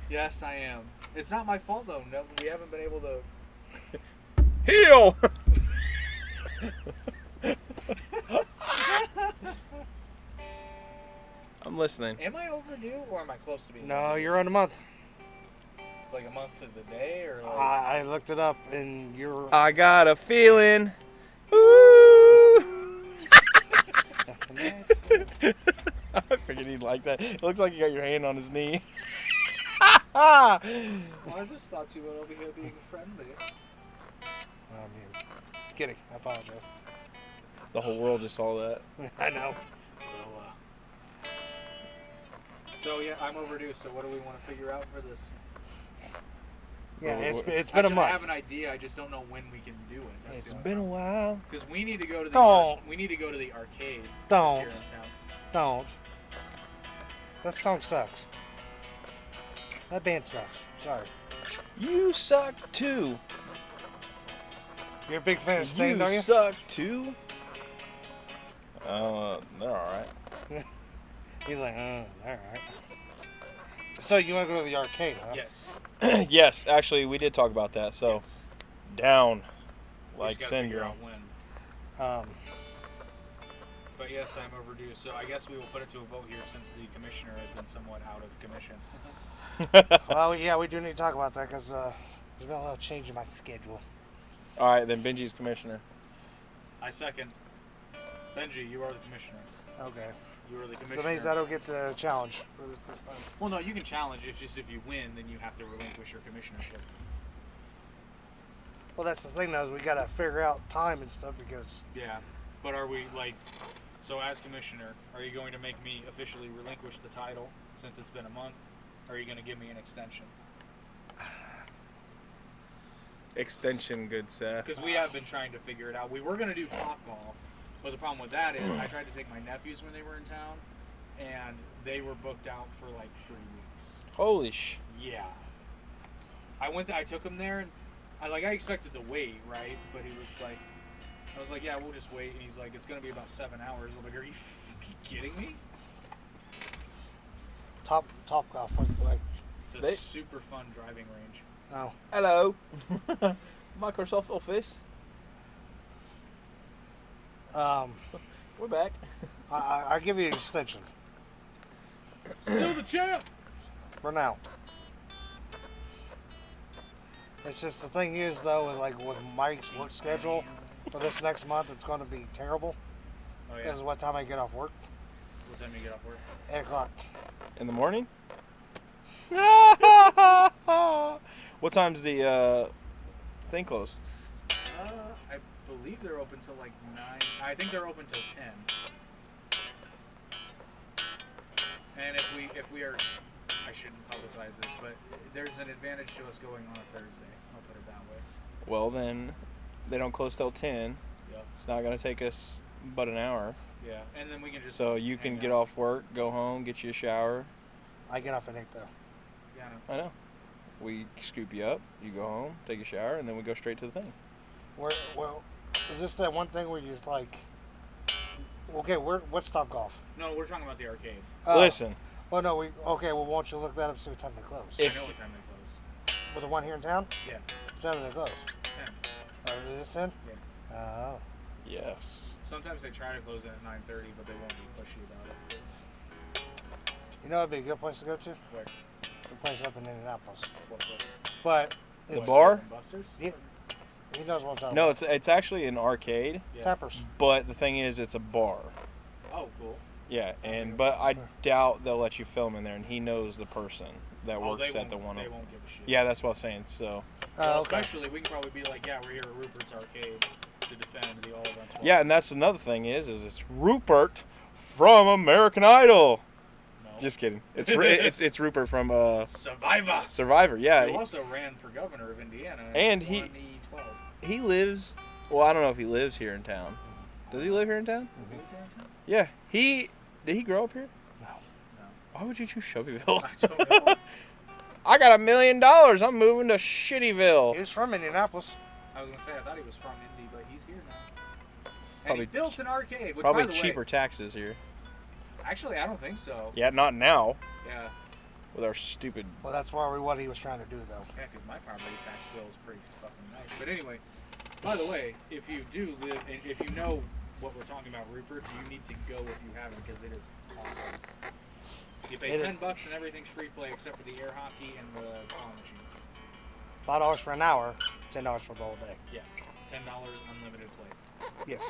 Yes, I am. It's not my fault though. No, we haven't been able to. Heal! I'm listening. Am I overdue or am I close to being? No, overdue? you're on a month. Like a month to the day or like. I looked it up, and you're. I got a feeling. Ooh! That's a nice- I figured he'd like that. It looks like you got your hand on his knee. Ah! Well, I just thought you were over here being friendly. I mean, kidding. I apologize. The whole world just saw that. I know. So yeah, I'm overdue. So what do we want to figure out for this? Yeah, Well, it's been a I month. have an idea. I just don't know when we can do it. That's It's the only been a while. Because we need to go to the Don't. we need to go to the arcade. Don't. That's here in town. Don't. That song sucks. That band sucks. Sorry. You suck too. You're a big fan of Stain, You are you? suck too. They're all right. He's like, all right. So you want to go to the arcade, huh? Yes. Yes, actually, we did talk about that. So Yes. down, We like just gotta figure syndrome. out when. Um, But yes, I'm overdue. So I guess we will put it to a vote here since the commissioner has been somewhat out of commission. well, yeah, we do need to talk about that because there's been a little change in my schedule. All right, then Benji's commissioner. I second. Benji, you are the commissioner. Okay. You are the So commissioner. that means I don't get the challenge for this time. Well, no, you can challenge. It's just if you win, then you have to relinquish your commissionership. Well, that's the thing, though, is we got to figure out time and stuff because Yeah. But are we like? So as commissioner, are you going to make me officially relinquish the title since it's been a month? Or are you going to give me an extension? Extension, good Seth. Because we have been trying to figure it out. We were going to do Top Golf, but the problem with that is I tried to take my nephews when they were in town, and they were booked out for like 3 weeks. Holy sh! Yeah. I took him there, and I expected to wait, right? But he was like, I was like, yeah, we'll just wait. And he's like, it's gonna be about 7 hours. I'm like, are you fucking kidding me? Top Golf. Like, It's a super fun driving range. oh, Hello, Microsoft Office. We're back. I give you an extension Still the champ. for now. It's just the thing is though, is like with Mike's work schedule for this next month, it's going to be terrible. Oh yeah. Because of what time I get off work? What time do you get off work? 8 o'clock. In the morning? What time's the thing close? I believe they're open till like 9. I think they're open till 10. And if we are, I shouldn't publicize this, but there's an advantage to us going on a Thursday. I'll put it that way. Well, then they don't close till 10. Yep. It's not gonna take us but an hour. Yeah, and then we can just. So you can get off work, go home, get you a shower. I get off at 8 though. Yeah. I know. I know. We scoop you up, you go home, take a shower, and then we go straight to the thing. Well, is this that one thing where you're like, okay, what's Top Golf? No, we're talking about the arcade. Listen, Well, no, okay. Well, why don't you look that up? See what time they close? If- I know what time they close. With the one here in town? Yeah, What time do they close? 10. Oh, it is 10? Yeah. Oh. yes. Sometimes they try to close it at 9:30, but they won't be pushy about it. You know, it'd be a good place to go to? Where? A place up in Indianapolis. What place? But The it's, bar? Busters? He knows what I'm talking No, about. it's actually an arcade, Yeah. Tappers. but the thing is, it's a bar. Oh, cool. Yeah, but I doubt they'll let you film in there, and he knows the person that Oh, works they at the won't, one. They won't give a shit. Yeah, that's what I was saying. So Well, Okay. especially, we can probably be like, yeah, we're here at Rupert's Arcade to defend the All Events. yeah, and that's another thing is it's Rupert from American Idol. No. Just kidding. It's Rupert from Survivor. Survivor. Yeah, He also ran for governor of Indiana And in he- 2012. he lives. Well, I don't know if he lives here in town. Does he live here in town? Is he here in town? Yeah. Did he grow up here? No. No. Why would you choose Shelbyville? I don't know. I got $1 million. I'm moving to Shittyville. He was from Indianapolis. I was going to say, I thought he was from Indy, but he's here now. And Probably he built an arcade, which, Probably by the cheaper way, taxes here. actually, I don't think so. Yeah, not now Yeah. with our stupid. Well, that's what he was trying to do, though. Yeah, because my property tax bill is pretty fucking nice. But anyway, by the way, if you do live, and if you know what we're talking about, Rupert, you need to go if you haven't, because it is awesome. You pay It is. $10 and everything's free play except for the air hockey and the claw machine. $5 for an hour, $10 for the whole day. Yeah, $10 unlimited play. Yes.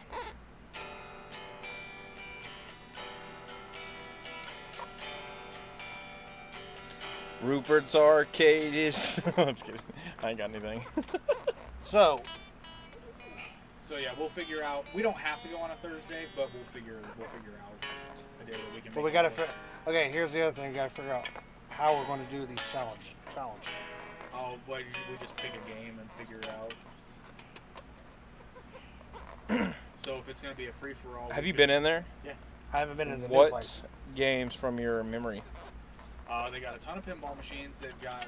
Rupert's Arcade is. I'm just kidding. I ain't got anything. So, So yeah, we'll figure out. We don't have to go on a Thursday, but we'll figure out a day that we can. but make we it gotta. work. Okay, here's the other thing. We gotta figure out how we're going to do these challenge. Oh, but we just pick a game and figure it out. So if it's gonna be a free for all. Have you been in there? Yeah. I haven't been in the new What place. games from your memory? They got a ton of pinball machines. They've got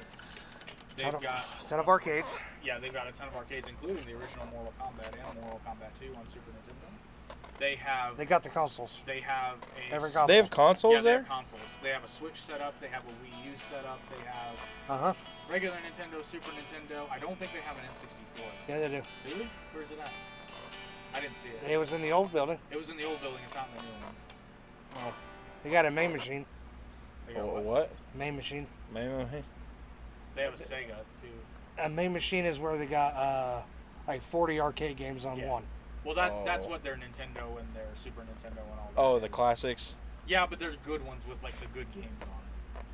Ton of arcades. yeah, they've got a ton of arcades, including the original Mortal Kombat and Mortal Kombat 2 on Super Nintendo. They got the consoles. They have a Every console. They have consoles yeah, they there? have consoles. They have a Switch set up. They have a Wii U set up. They have Uh huh. regular Nintendo, Super Nintendo. I don't think they have an N64. Yeah, they do. Really? Where's it at? I didn't see it. It was in the old building. It was in the old building. It's not in the new one. Oh. They got a main machine. They got What? Main machine. Maybe. They have a Sega too. A main machine is where they got like 40 arcade games on Yeah. one. Well, that's Oh. what their Nintendo and their Super Nintendo and all. Oh, that the is. classics. Yeah, but they're good ones with like the good games on it.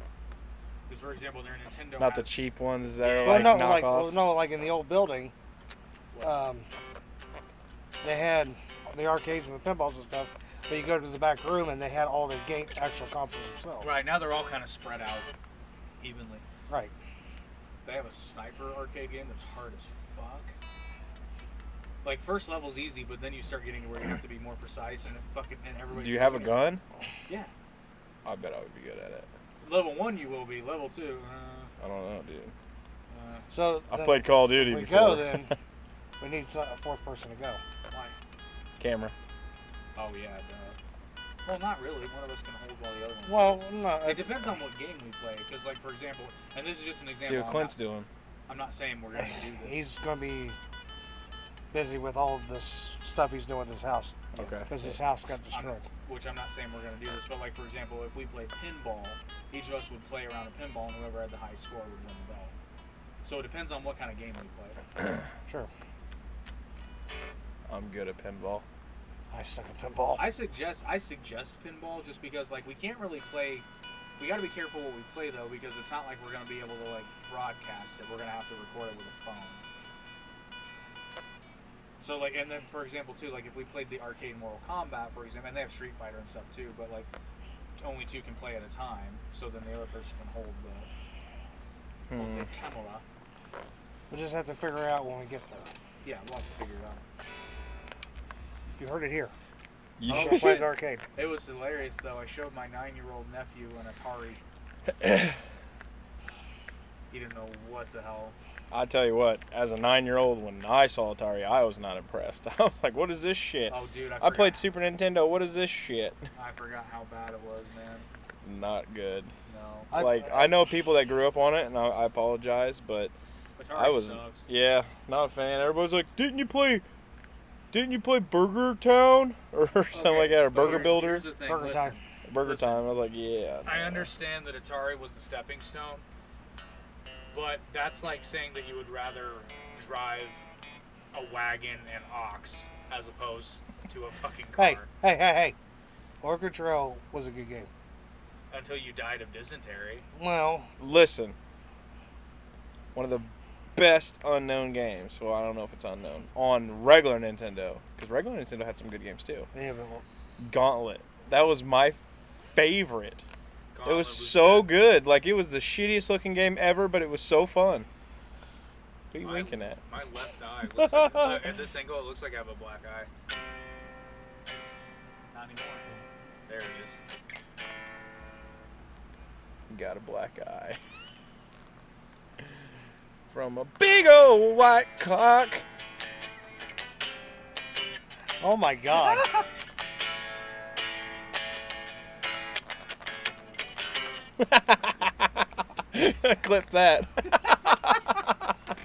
Because for example, their Nintendo. Not the has- cheap ones that are Yeah. like Well, knockoffs. no, like in the old building, What? they had the arcades and the pinballs and stuff. But you go to the back room and they had all the actual consoles themselves. Right now they're all kind of spread out evenly. Right. They have a sniper arcade game that's hard as fuck. Like first level's easy, but then you start getting to where you have to be more precise and everybody. Do you have a gun? Yeah. I bet I would be good at it. Level 1 you will be. Level 2. I don't know, dude. So I've played Call of Duty if we before. go, then we need a fourth person to go. Why? Camera. Oh yeah. Well, not really. One of us can hold while the other one. Well, plays. no. It depends on what game we play. Because, like, for example, and this is just an example. See what Clint's doing. I'm not saying we're going to do this. He's going to be busy with all of this stuff he's doing with his house. Okay. Because his house got destroyed. Which I'm not saying we're going to do this, but, like, for example, if we play pinball, each of us would play around a pinball, and whoever had the high score would win the belt. So it depends on what kind of game we play. Sure. I'm good at pinball. I suck at pinball. I suggest pinball just because, like, we can't really play. We got to be careful what we play, though, because it's not like we're going to be able to, like, broadcast it. We're going to have to record it with a phone. So, like, and then, for example, too, like, if we played the arcade Mortal Kombat, for example, and they have Street Fighter and stuff, too, but, like, only two can play at a time, so then the other person can hold the camera. We'll just have to figure it out when we get there. Yeah, we'll have to figure it out. You heard it here. You Oh, We'll should. play the arcade. It was hilarious, though. I showed my 9-year-old nephew an Atari. He didn't know what the hell. I tell you what, as a 9-year-old, when I saw Atari, I was not impressed. I was like, what is this shit? Oh, dude, I played Super Nintendo. What is this shit? I forgot how bad it was, man. Not good. No. I know people that grew up on it, and I apologize, but Atari sucks. yeah, not a fan. Everybody's like, didn't you play Burger Town or something like that, or Burger Builder? Here's the thing, Burger listen, Time. Burger listen, Time. I was like, yeah. I no. understand that Atari was the stepping stone, but that's like saying that you would rather drive a wagon and ox as opposed to a fucking car Hey. Oregon Trail was a good game. until you died of dysentery. Well, Listen, one of the best unknown games. Well, I don't know if it's unknown on regular Nintendo, because regular Nintendo had some good games too. yeah, but Gauntlet. That was my favorite. Gauntlet It was so good. Like, it was the shittiest looking game ever, but it was so fun. What are you winking at? My left eye looks like, look, at this angle, it looks like I have a black eye. Not anymore. There it is. Got a black eye. From a big old white cock. oh my God. Clip that.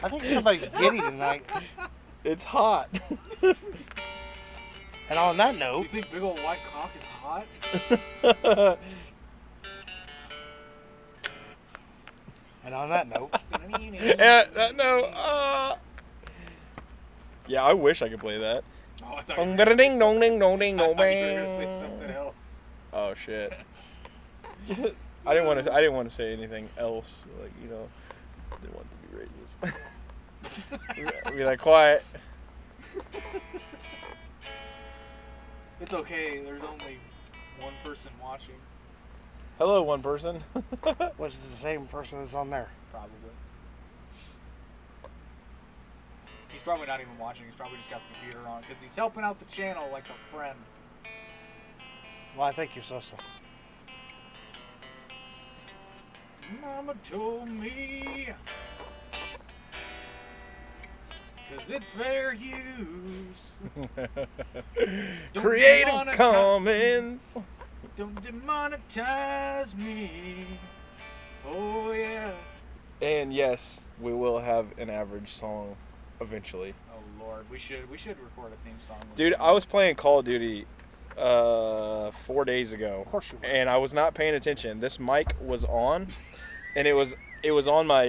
I think somebody's giddy tonight. It's hot. And on that You note, think big old white cock is hot? Yeah, no. Yeah, I wish I could play that. Oh, I thought Dong you were gonna ding say dong ding dong ding something- dong I thought you were gonna say bang. something else. Oh shit. I didn't want to say anything else. Like, you know, didn't want to be racist. Be like, quiet. It's okay. There's only one person watching, Hello, one person. which is the same person that's on there. probably. He's probably not even watching. He's probably just got the computer on because he's helping out the channel like a friend. Well, I think you're so. Mama told me, 'cause it's fair use. Don't Creative demonetize- Commons. Don't demonetize me. Oh yeah. And yes, we will have an average song eventually. Oh Lord, we should record a theme song. Dude, I was playing Call of Duty 4 days ago. Of course you were. And I was not paying attention. This mic was on, and it was on my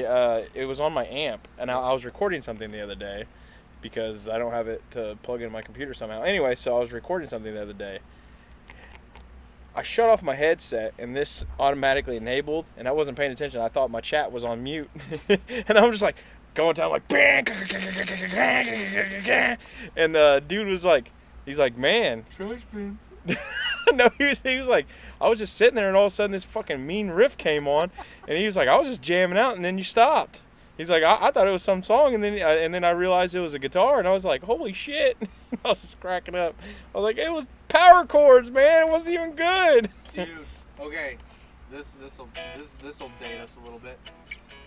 amp, and I was recording something the other day because I don't have it to plug in my computer somehow. Anyway, so I was recording something the other day. I shut off my headset, and this automatically enabled, and I wasn't paying attention. I thought my chat was on mute, and I'm just like going down like, and the dude was like, he's like, man. trash bins. No, he was like, I was just sitting there, and all of a sudden this fucking mean riff came on, and he was like, I was just jamming out, and then you stopped. He's like, I thought it was some song, and then I realized it was a guitar, and I was like, holy shit. I was just cracking up. I was like, it was power chords, man. It wasn't even good. Dude, Okay, this'll date us a little bit.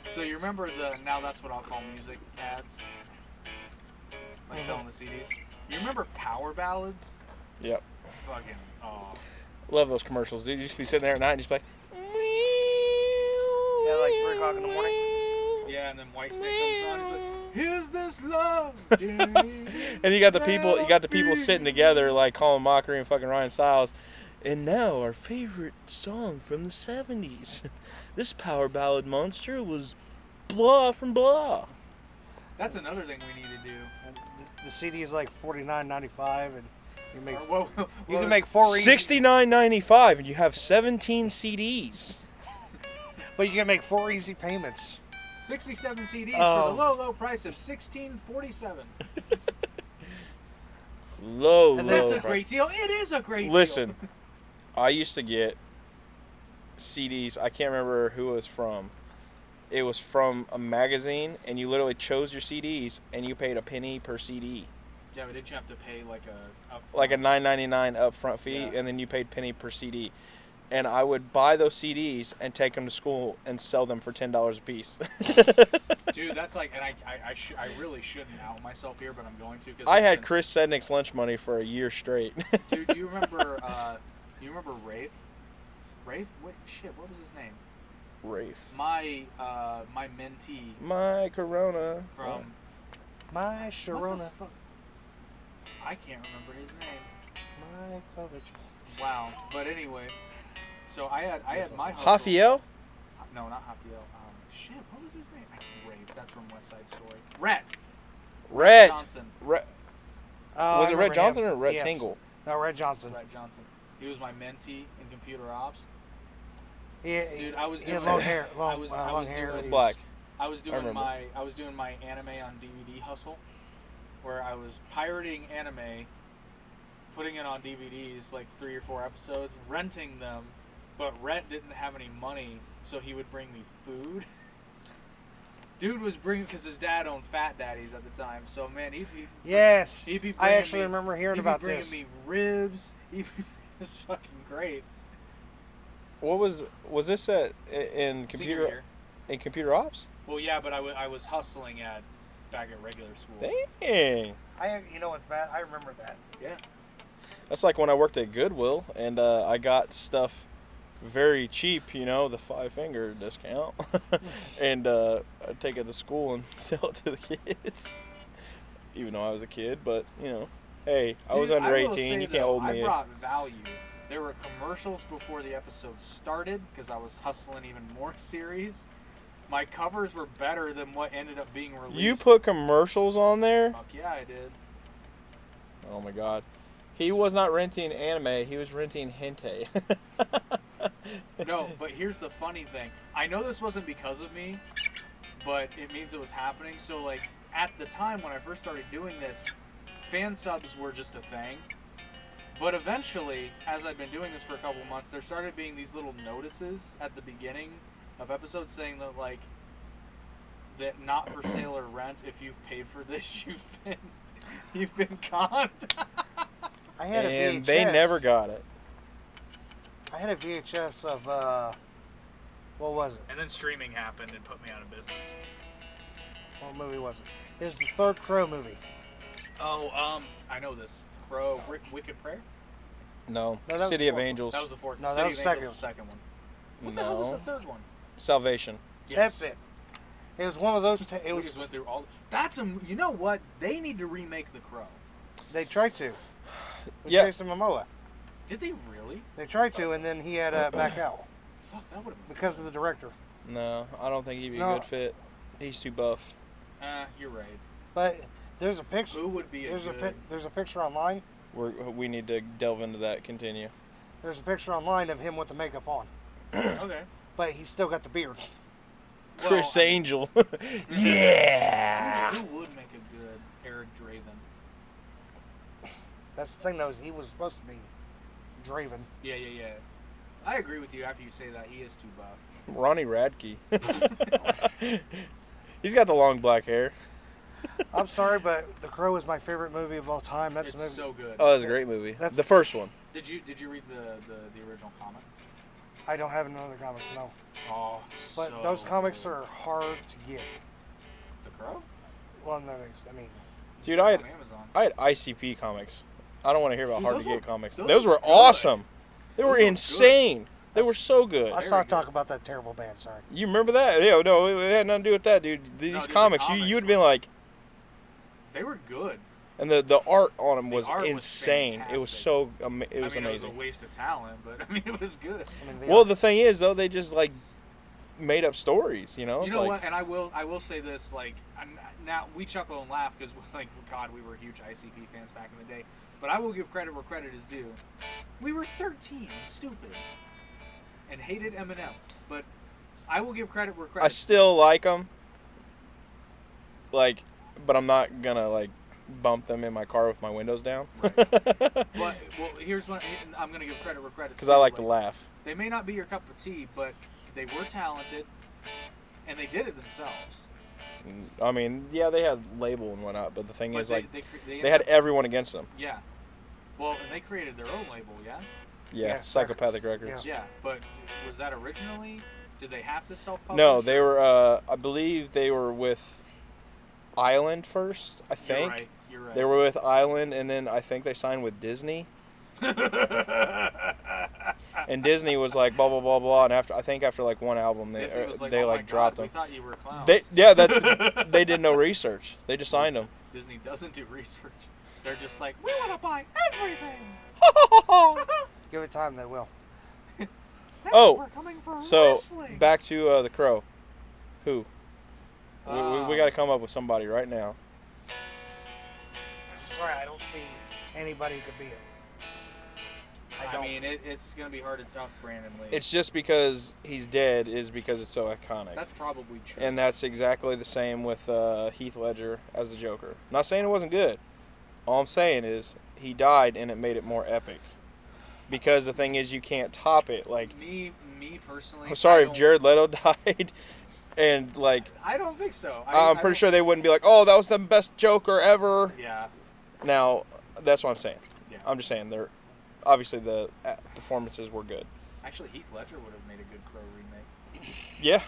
So you remember the Now That's What I'll Call Music ads? Like selling the CDs. You remember Power Ballads? Yep. Fucking Love those commercials, dude. You just be sitting there at night and just be like. Yeah, like 3 o'clock in the morning. yeah, and then White Snake comes on. He's like, "Here's this love." And you got the people sitting together like Colin Mockery and fucking Ryan Stiles. And now our favorite song from the 70s. This power ballad monster was blah from blah. That's another thing we need to do. And the CD is like $49.95, and you make You can make 4 easy, $69.95 and you have 17 CDs. but you can make 4 easy payments. 67 CDs Oh. for the low price of $16.47. Low. That's a price. great deal. It is a great Listen, deal. I used to get CDs. I can't remember who it was from. It was from a magazine, and you literally chose your CDs, and you paid a penny per CD. Yeah, but did you have to pay like a Like a $9.99 upfront fee, Yeah. and then you paid penny per CD. And I would buy those CDs and take them to school and sell them for $10 a piece. Dude, that's like, and I really shouldn't out myself here, but I'm going to. Cause I it's had been- Chris Sednick's lunch money for a year straight. Dude, do you remember Rafe? Rafe? What was his name? Rafe. My mentee My Corona. from My what Sharona, the fuck? I can't remember his name. my COVID. Wow. But anyway, so I had my hustle. Hafiel? No, not Hafiel. Shit, what was his name? Rafe. That's from West Side Story. Rhett Red. Johnson. Red. Oh, Was I it Red remember Johnson him. or Red Yes. Tingle? No, Red Johnson. Rhett Johnson. He was my mentee in computer ops. Yeah, Dude, I was he had doing long hair, I was long hair. doing- and he was- Black. I was doing remember. my anime on DVD hustle, where I was pirating anime, putting it on DVDs, like 3 or 4 episodes, renting them, but Rhett didn't have any money, so he would bring me food. Dude was bringing, because his dad owned Fat Daddies at the time, so man, he'd be Yes, he'd be I bringing actually me, remember hearing he'd about be bringing this. me ribs. It was fucking great. What was this at in Senior computer year. ops? Well, yeah, but I was hustling back at regular school. Dang. You know what's bad? I remember that. Yeah. That's like when I worked at Goodwill and I got stuff very cheap, you know, the 5-finger discount. And I'd take it to school and sell it to the kids. Even though I was a kid, but, you know, hey, I was Dude, under will 18, say, you can't though, hold me. I brought value. There were commercials before the episode started because I was hustling even more series. My covers were better than what ended up being released. You put commercials on there? Fuck yeah, I did. Oh my god. He was not renting anime, he was renting hentai. No, but here's the funny thing. I know this wasn't because of me, but it means it was happening. So, like, at the time when I first started doing this, fan subs were just a thing. But eventually, as I've been doing this for a couple months, there started being these little notices at the beginning of episodes saying that, like, that not for sale or rent, if you've paid for this, you've been conned. I had a VHS. And they never got it. I had a VHS of what was it? And then streaming happened and put me out of business. What movie was it? It was the third Crow movie. Oh, I know this. Crow, Wicked Prayer? No. No, that was City the of fourth one. Angels. That was the fourth. No, that City was of the Angels was the second one. What the hell was the third one? Salvation. Yes. That's it. It was one of those. It We was. just went through all. That's a. You know what? They need to remake The Crow. They tried to. With Yeah. Jason Momoa. Did they really? They tried to, and then he had to back out Fuck, that would have been. because of the director. No, I don't think he'd be a No. good fit. He's too buff. You're right. But there's a picture. Who would be a good? There's a picture online. We need to delve into that. Continue. There's a picture online of him with the makeup on, Okay. but he's still got the beard. Well, Chris I mean- Angel. Yeah. Who would make a good Eric Draven? That's the thing, though, is he was supposed to be Draven. Yeah. I agree with you. After you say that, he is too buff. Ronnie Radke. He's got the long black hair. I'm sorry, but The Crow is my favorite movie of all time. That's It's the movie. so good. Oh, that's a great movie. That's- The first one. Did you read the original comic? I don't have any other comics, no. Oh, But so those comics good. are hard to get. The Crow? Well, no, I mean, Dude, I On Amazon. had ICP comics. I don't want to hear about Dude, hard those to were- get comics. those Those were were good. awesome. They Those were were good. insane. They were That's- so good. let's Very not talk good. about that terrible band. Sorry. You remember that? Yeah, no, it had nothing to do with that, dude. These dude, the comics, you comics would have were- been like, They were good. and the art on them The was art was insane. It was fantastic. so, it was I mean, it was amazing. a waste of talent, but I mean, it was good. I mean, Well, the thing is, though, they just like made up stories, you know? You It's know like, what? And I will say this, like, now we chuckle and laugh because, like, God, we were huge ICP fans back in the day. But I will give credit where credit is due. We were 13 and stupid and hated Eminem. But I will give credit where I credit. still like them. Like, but I'm not gonna like bump them in my car with my windows down. But well, here's what I'm gonna give credit where credit. Because I like to laugh. They may not be your cup of tea, but they were talented, and they did it themselves. I mean, yeah, they had label and whatnot, but the thing But is, like, they they had ended up- everyone against them. yeah. Well, and they created their own label, yeah. Yeah, Yeah, Psychopathic Circus. Records. Yeah, but was that originally? Did they have to self-publish? No, they were. I believe they were with Island first. I You're think right. You're right. they were with Island, and then I think they signed with Disney. And Disney was like blah blah blah blah. And after like one album, they Disney was like, they "Oh my like dropped God, them. We thought you were clowns. They did no research. They just signed them. Disney doesn't do research. They're just like, we want to buy everything. Give it time, they will. Oh, we're coming for So wrestling. back to the Crow. Who? We got to Um, come up with somebody right now. I'm sorry, I don't see anybody who could be it. I don't. mean, it's gonna be hard to top Brandon Lee. It's just because he's dead is because it's so iconic. That's probably true. And that's exactly the same with Heath Ledger as the Joker. Not saying it wasn't good. All I'm saying is he died and it made it more epic. Because the thing is, you can't top it. Like, me personally. I'm sorry I if don't- Jared Leto died, and like I don't think so. I'm pretty sure they wouldn't be like, "Oh, that was the best Joker ever." Yeah. Now, that's what I'm saying. Yeah. I'm just saying they're obviously the performances were good. Actually, Heath Ledger would have made a good Crow remake, Yeah.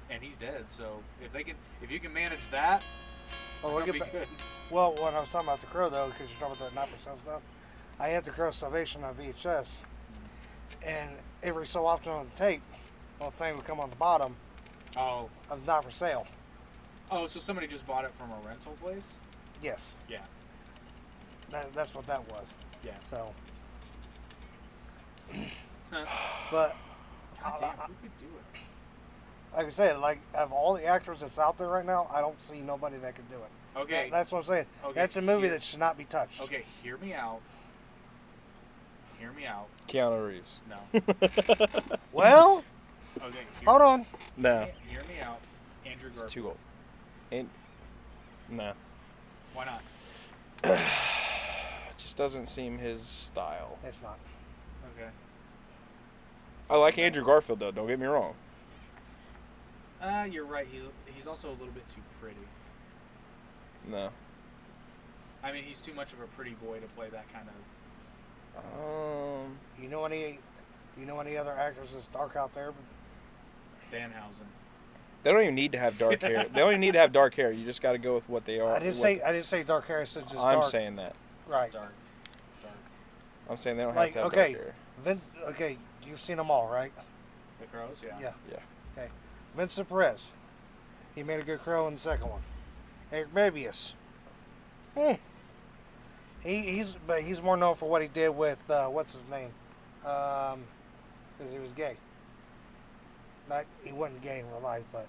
and he's dead. So if you can manage that, Well, we'll it'll get be back. good. Well, when I was talking about the Crow, though, because you're talking about that not for sale stuff, I had the Crow Salvation on VHS, and every so often on the tape, a thing would come on the bottom Oh, of not for sale. so somebody just bought it from a rental place. Yes, Yeah. that's what that was. Yeah. So, Huh. but God damn, who could do it? like I said, like of all the actors that's out there right now, I don't see nobody that could do it. Okay. That's what I'm saying. Okay, That's a movie here- that should not be touched. Okay, hear me out. Hear me out. Keanu Reeves. No. Well, Okay. hold on. No. Hear me out. Andrew Garfield. It's too old. And no. Why not? It just doesn't seem his style. It's not. Okay. I like Andrew Garfield though, don't get me wrong. You're right. He's also a little bit too pretty. No. I mean, he's too much of a pretty boy to play that kind of. You know any other actors that's dark out there? Danhausen. They don't even need to have dark hair. They don't even need to have dark hair. You just got to go with what they are. I didn't say dark hair. I said just I'm dark. saying that. Right. Dark. I'm saying they don't Like, have to have okay. dark hair. Vince. Okay, you've seen them all, right? The Crows, yeah. Yeah. Yeah. Okay. Vincent Perez. He made a good Crow in the second one. Eric Babius. He's more known for what he did with what's his name? Because he was gay. Not he wasn't gay in real life, but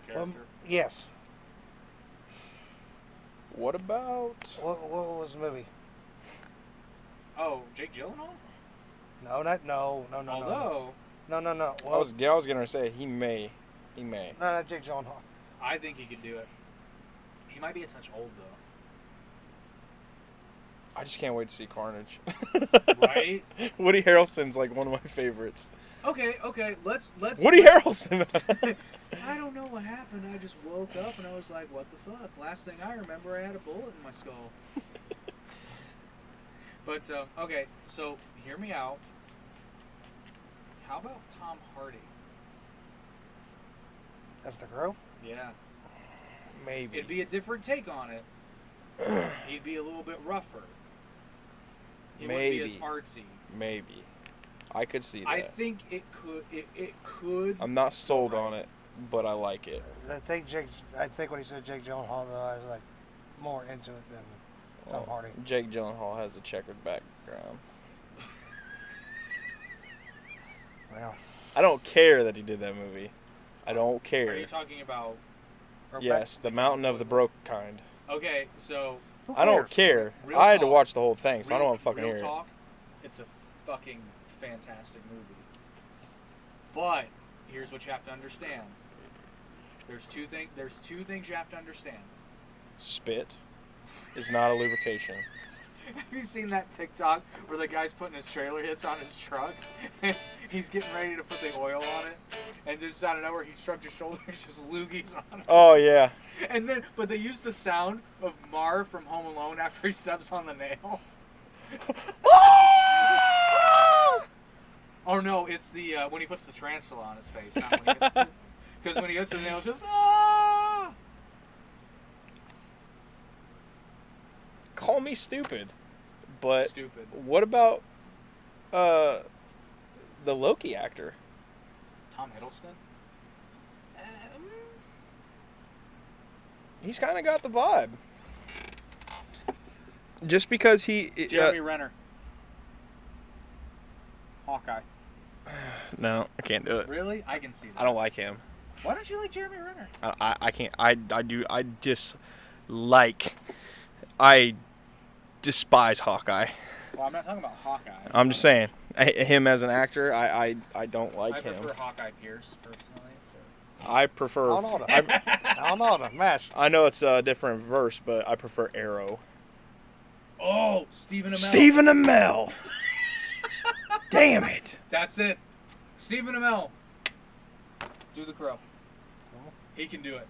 The character. yes. What about? What was the movie? Oh, Jake Gyllenhaal? No. Although, No. I was gonna say he may. No, not Jake Gyllenhaal. I think he could do it. He might be a touch old, though. I just can't wait to see Carnage. Right? Woody Harrelson's like one of my favorites. Okay. Let's. Woody Harrelson. I don't know what happened. I just woke up and I was like, what the fuck? Last thing I remember, I had a bullet in my skull. But, okay, so hear me out. How about Tom Hardy? That's the girl. Yeah. Maybe. It'd be a different take on it. He'd be a little bit rougher. He wouldn't be as artsy. Maybe. I could see that. I think it could. It could. I'm not sold on it, but I like it. I think when he said Jake Gyllenhaal, though, I was like more into it than Tom Hardy. Jake Gyllenhaal has a checkered background. Well, I don't care that he did that movie. I don't care. Are you talking about? Yes, The Mountain of the Broke Kind. Okay, so who I don't cares? care. Real I had to talk. watch the whole thing, so I don't want to fucking real hear talk, it's a fucking fantastic movie. But here's what you have to understand. There's two things you have to understand. it. Spit is not a lubrication. Have you seen that TikTok where the guy's putting his trailer hits on his truck? And he's getting ready to put the oil on it, and just out of nowhere he shrugged his shoulders, just loogies on it. Oh yeah. And then, but they use the sound of Marv from Home Alone after he steps on the nail. Oh no, it's the when he puts the tarantula on his face. Because when he gets to the nail, it's just ah! Call me stupid, but Stupid. what about the Loki actor? Tom Hiddleston. He's kind of got the vibe. Just because he Jeremy Renner. Hawkeye. no, I can't do it. Really? I can see that. I don't like him. Why don't you like Jeremy Renner? I can't. I despise Hawkeye. Well, I'm not talking about Hawkeye. I'm just saying, him as an actor, I don't like I him. prefer Hawkeye Pierce personally. I prefer. I don't know the match. I know it's a different verse, but I prefer Arrow. Oh, Stephen Amell. Stephen Amell. Damn it. That's it. Stephen Amell. Do the Crow. He can do it.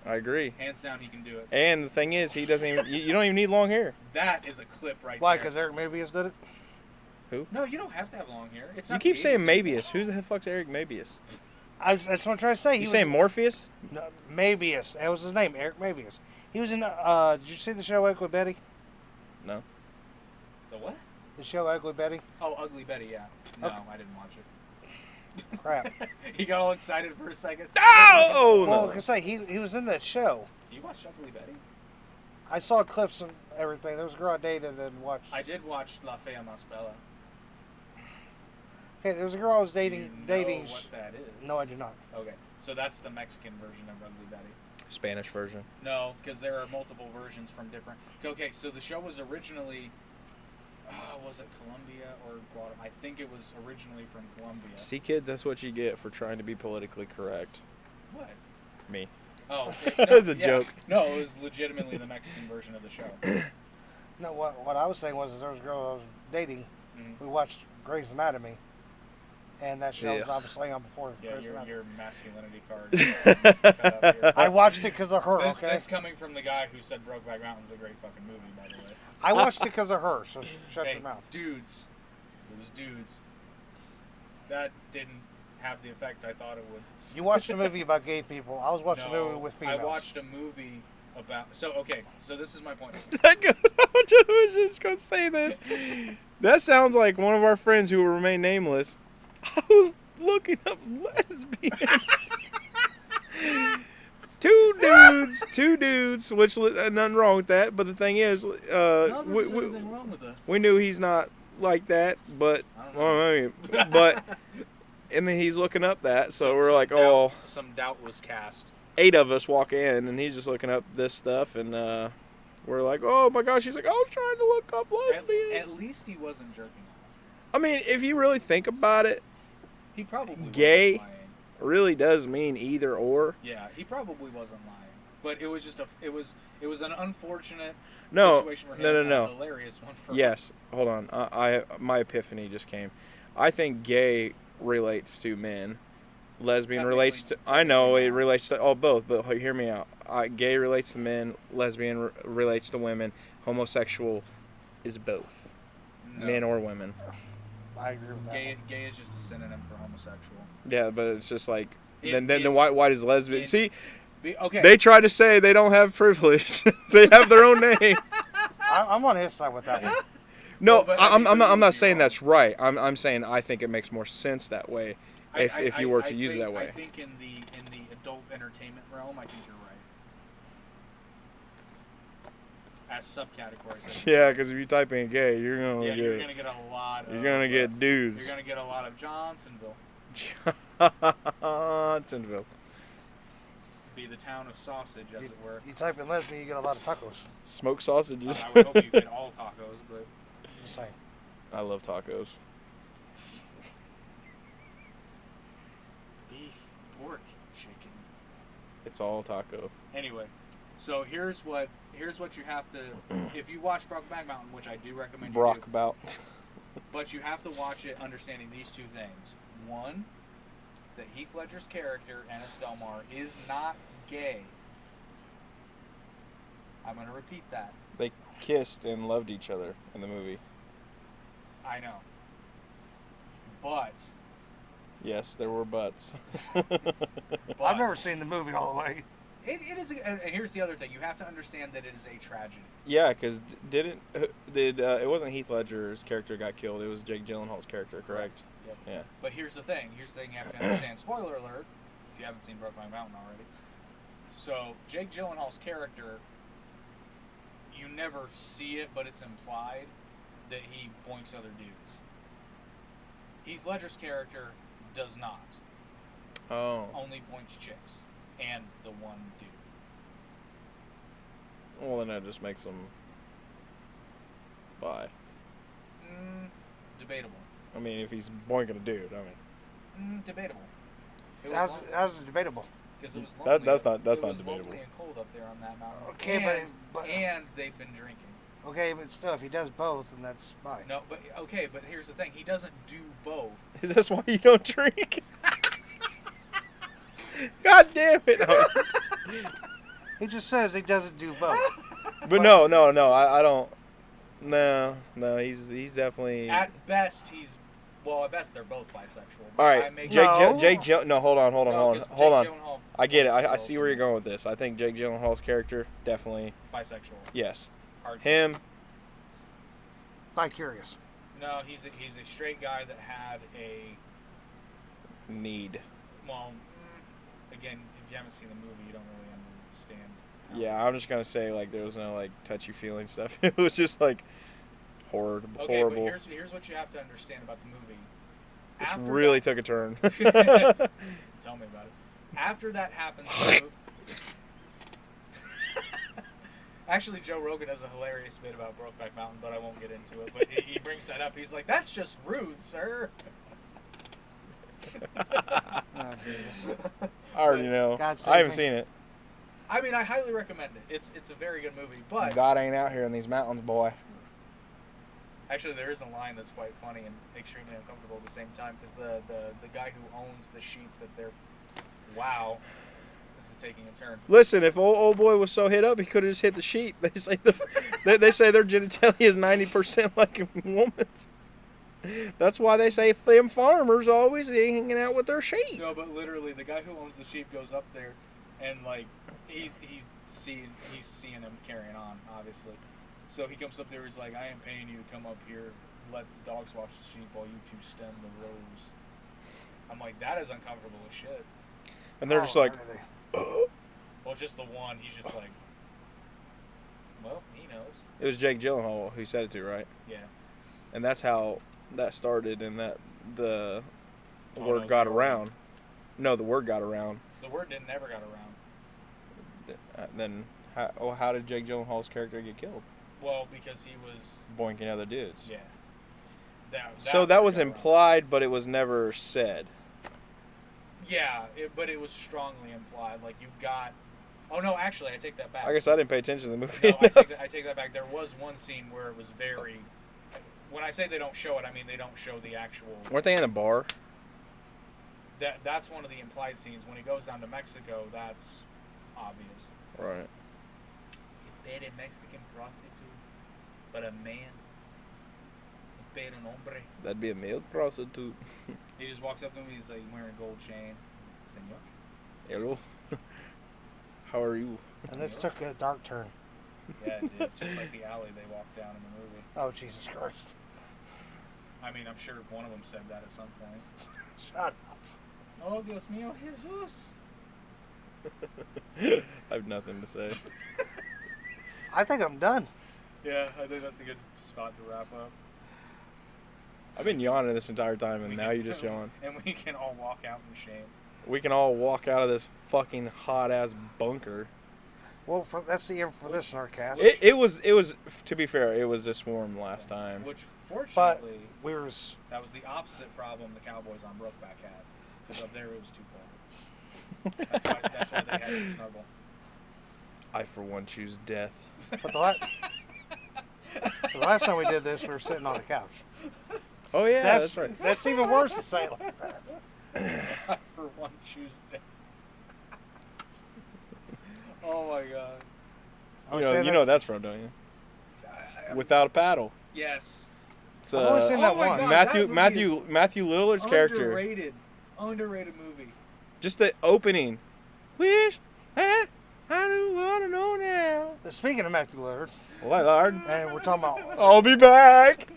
I agree. Hands down, he can do it. And the thing is, he doesn't even. You don't even need long hair. That is a clip right Why? there. Because Eric Mabius did it? No, you don't have to have long hair. It's You not keep the saying 80s. Mabius. Who the fuck's Eric Mabius? That's what I'm trying to say. You saying Morpheus? No, Mabius. That was his name, Eric Mabius. He was in. Did you see the show Ugly Betty? No. The what? The show Ugly Betty. Oh, Ugly Betty, yeah. No, Okay. I didn't watch it. Crap. He got all excited for a second. Oh Well, no. I can say he was in that show. You watched Ugly Betty? I saw clips and everything. There was a girl I dated and watched. I did watch La Fea Más Bella. Okay, there was a girl I was Do you dating. know what that is? No, I do not. Okay, so that's the Mexican version of Ugly Betty. Spanish version. No, because there are multiple versions from different. Okay, so the show was originally, was it Colombia or Guatemala? I think it was originally from Colombia. See, kids, that's what you get for trying to be politically correct. What? Me. Oh, That was a joke. No, it was legitimately the Mexican version of the show. No, what I was saying was there was a girl I was dating. Mhm. We watched Grey's Anatomy, and that show was Yeah. obviously on before Yeah, Grey's Anatomy. your masculinity card. cut up here. I watched it because of her. This, Okay, this coming from the guy who said Brokeback Mountain's a great fucking movie, by the way. I watched it because of her. So shut Hey, your mouth. dudes. It was dudes. That didn't have the effect I thought it would. You watched a movie about gay people. I was watching a movie with females. I watched a movie about. So okay, so this is my point. I was just gonna say this. That sounds like one of our friends who will remain nameless. I was looking up lesbians. two dudes, which nothing wrong with that. But the thing is, No, there's anything wrong with that. we knew he's not like that. But I don't know. but and then he's looking up that, so we're like, oh. Some doubt was cast. 8 of us walk in, and he's just looking up this stuff, and we're like, oh my gosh. He's like, I was trying to look up lesbians. At least he wasn't jerking off. I mean, if you really think about it, He probably Gay? wasn't lying. really does mean either or. Yeah, he probably wasn't lying. But it was just it was an unfortunate No, situation for him. no. and a hilarious one for Yes, hold on. My epiphany just came. I think gay relates to men. Lesbian relates to. I know it relates to both, but hear me out. Gay relates to men. Lesbian relates to women. Homosexual is both, No. men or women. I agree with that. Gay is just a synonym for homosexual. Yeah, but it's just like It- then it- why does lesbian? it- See, Okay. they try to say they don't have privilege. They have their own name. I'm on his side with that one. No, Well, but I I'm mean, but you not would be saying wrong. that's right. I'm saying I think it makes more sense that way if you were to use it that I way. think in the adult entertainment realm, I think you're right. As subcategories. I think Yeah, because if you type in gay, you're gonna yeah, get you're gonna get a lot. you're of, gonna get dudes. You're gonna get a lot of Johnsonville. Johnsonville. Be the town of sausage, as it were. You type in lesbian, you get a lot of tacos. Smoked sausages. I would hope you get all tacos, but Just saying. I love tacos. beef, pork, chicken. It's all taco. Anyway, so here's what you have to. If you watch Brokeback Mountain, which I do recommend you Brock do, about. but you have to watch it understanding these two things. One, that Heath Ledger's character, Ennis Delmar, is not gay. I'm going to repeat that. They kissed and loved each other in the movie. I know. But Yes, there were butts. I've never seen the movie all the way. It is, and here's the other thing. You have to understand that it is a tragedy. Yeah, because it wasn't Heath Ledger's character got killed. It was Jake Gyllenhaal's character, correct? Yep. Yeah. But here's the thing. Here's the thing you have to understand. Spoiler alert, if you haven't seen Brokeback Mountain already. So Jake Gyllenhaal's character, you never see it, but it's implied that he boinks other dudes. Heath Ledger's character does not. Oh. Only boinks chicks and the one dude. Well, then that just makes them bi. Debatable. I mean, if he's boinking a dude, I mean. Debatable. It was That's, lonely, that's debatable. 'cause it was That- lonely. that's not- that's it not was debatable. lonely and cold up there on that mountain. Okay, and, but- and they've been drinking. Okay, but still, if he does both, then that's fine. No, but okay, but here's the thing. He doesn't do both. Is this why you don't drink? God damn it. He just says he doesn't do both. But no, I don't. No, he's definitely. At best, at best they're both bisexual. All right, no, hold on. I get it. I see where you're going with this. I think Jake Gyllenhaal's character definitely. Bisexual. Yes. Hard. Him. Bi-curious. No, he's a straight guy that had a Need. well. Again, if you haven't seen the movie, you don't really understand. Yeah, I'm just gonna say like there was no like touchy feeling stuff. It was just like horrible. Okay, but here's what you have to understand about the movie. This After really that- took a turn. Tell me about it. After that happens, actually, Joe Rogan has a hilarious bit about Brokeback Mountain, but I won't get into it. But he brings that up. He's like, "That's just rude, sir." Oh, Jesus. I already know. God save I haven't me. seen it. I mean, I highly recommend it. It's a very good movie. But God ain't out here in these mountains, boy. actually, there is a line that's quite funny and extremely uncomfortable at the same time because the guy who owns the sheep that they're this is taking a turn. Listen, if old boy was so hit up, he could have just hit the sheep. They say they say their genitalia is 90% like a woman's. That's why they say them farmers always hanging out with their sheep. No, but literally, the guy who owns the sheep goes up there, and like he's seeing him carrying on, obviously. So he comes up there. He's like, "I am paying you to come up here, let the dogs watch the sheep while you two stem the rows." I'm like, that is uncomfortable as shit. And they're just like, are they? Well, just the one. He's just like, well, he knows. it was Jake Gyllenhaal who said it to, right? Yeah. And that's how that started, and that the Oh, word no, got the around. No, the word got around. The word never got around. Then how did Jake Gyllenhaal's character get killed? Well, because he was. Boinking other dudes. Yeah. So that was got around. implied, but it was never said. Yeah, but it was strongly implied. Like, you got. Oh, no, actually, I take that back. I guess I didn't pay attention to the movie. No, I take that back. There was one scene where it was very. When I say they don't show it, I mean they don't show the actual. Weren't they in a bar? That's one of the implied scenes. When he goes down to Mexico, that's obvious. Right. He paid a Mexican prostitute, but a man. He paid an hombre. That'd be a male prostitute. He just walks up to him. He's like wearing a gold chain. Senor. Hello. How are you? And this took a dark turn. Yeah, it did. Just like the alley they walked down in the movie. Oh, Jesus Christ. I mean, I'm sure one of them said that at some point. Shut up. Oh, Dios mío, Jesus. I have nothing to say. I think I'm done. Yeah, I think that's a good spot to wrap up. I've been yawning this entire time, and now you just yawn. And we can all walk out in shame. We can all walk out of this fucking hot-ass bunker. Well, that's the end for this NerdCast. It was, to be fair, it was this warm last time. Which, But fortunately, that was the opposite problem the Cowboys on Brokeback had. Because up there it was too cold. That's why they had to snuggle. I, for one, choose death. But the last time we did this, we were sitting on the couch. Oh, yeah, that's right. That's even worse to say it like that. I, for one, choose death. Oh, my God. You know that's from, don't you? Without a paddle. Yes. It's, I've only seen that my once. God, Matthew that movie is Matthew Lillard's character. Underrated movie. Just the opening. Wish I do want to know now. Speaking of Matthew Lillard, Lillard. and we're talking about I'll be back.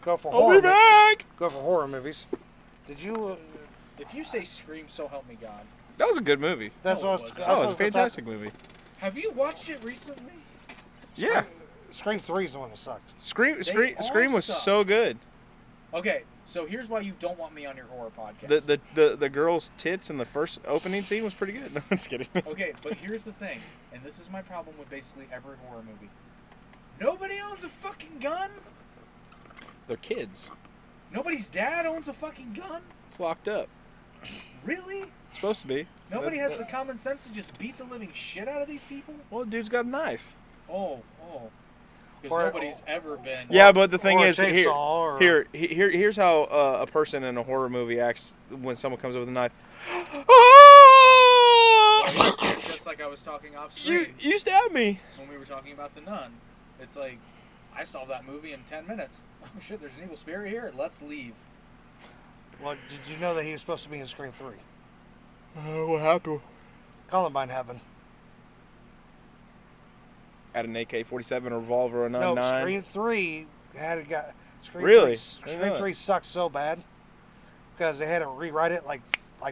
go for horror movies. Did you? If you say Scream, so help me God. That was a good movie. That's No, what it I was. wasn't. that's Oh, what it's a I was fantastic movie. Have you watched it recently? Yeah. Scream 3 is the one that sucked. Scream all was suck. so good. Okay, so here's why you don't want me on your horror podcast. The girl's tits in the first opening scene was pretty good. No, I'm just kidding. Okay, but here's the thing, and this is my problem with basically every horror movie. Nobody owns a fucking gun. They're kids. Nobody's dad owns a fucking gun. It's locked up. Really? It's supposed to be. Nobody has the common sense to just beat the living shit out of these people? Well, the dude's got a knife. Oh. Because Or- nobody's ever been. Yeah, but the thing or a is, chainsaw, here's how a person in a horror movie acts when someone comes up with a knife. Just like I was talking off screen You stabbed me. when we were talking about The Nun. It's like, I solved that movie in 10 minutes. Oh shit, there's an evil spirit here. Let's leave. Well, did you know that he was supposed to be in Scream 3? What happened? Columbine happened. At an AK-47, a revolver, a 9.9. No, Scream 3 had a guy. Scream Really? 3, I didn't know Scream 3 sucked so bad because they had to rewrite it like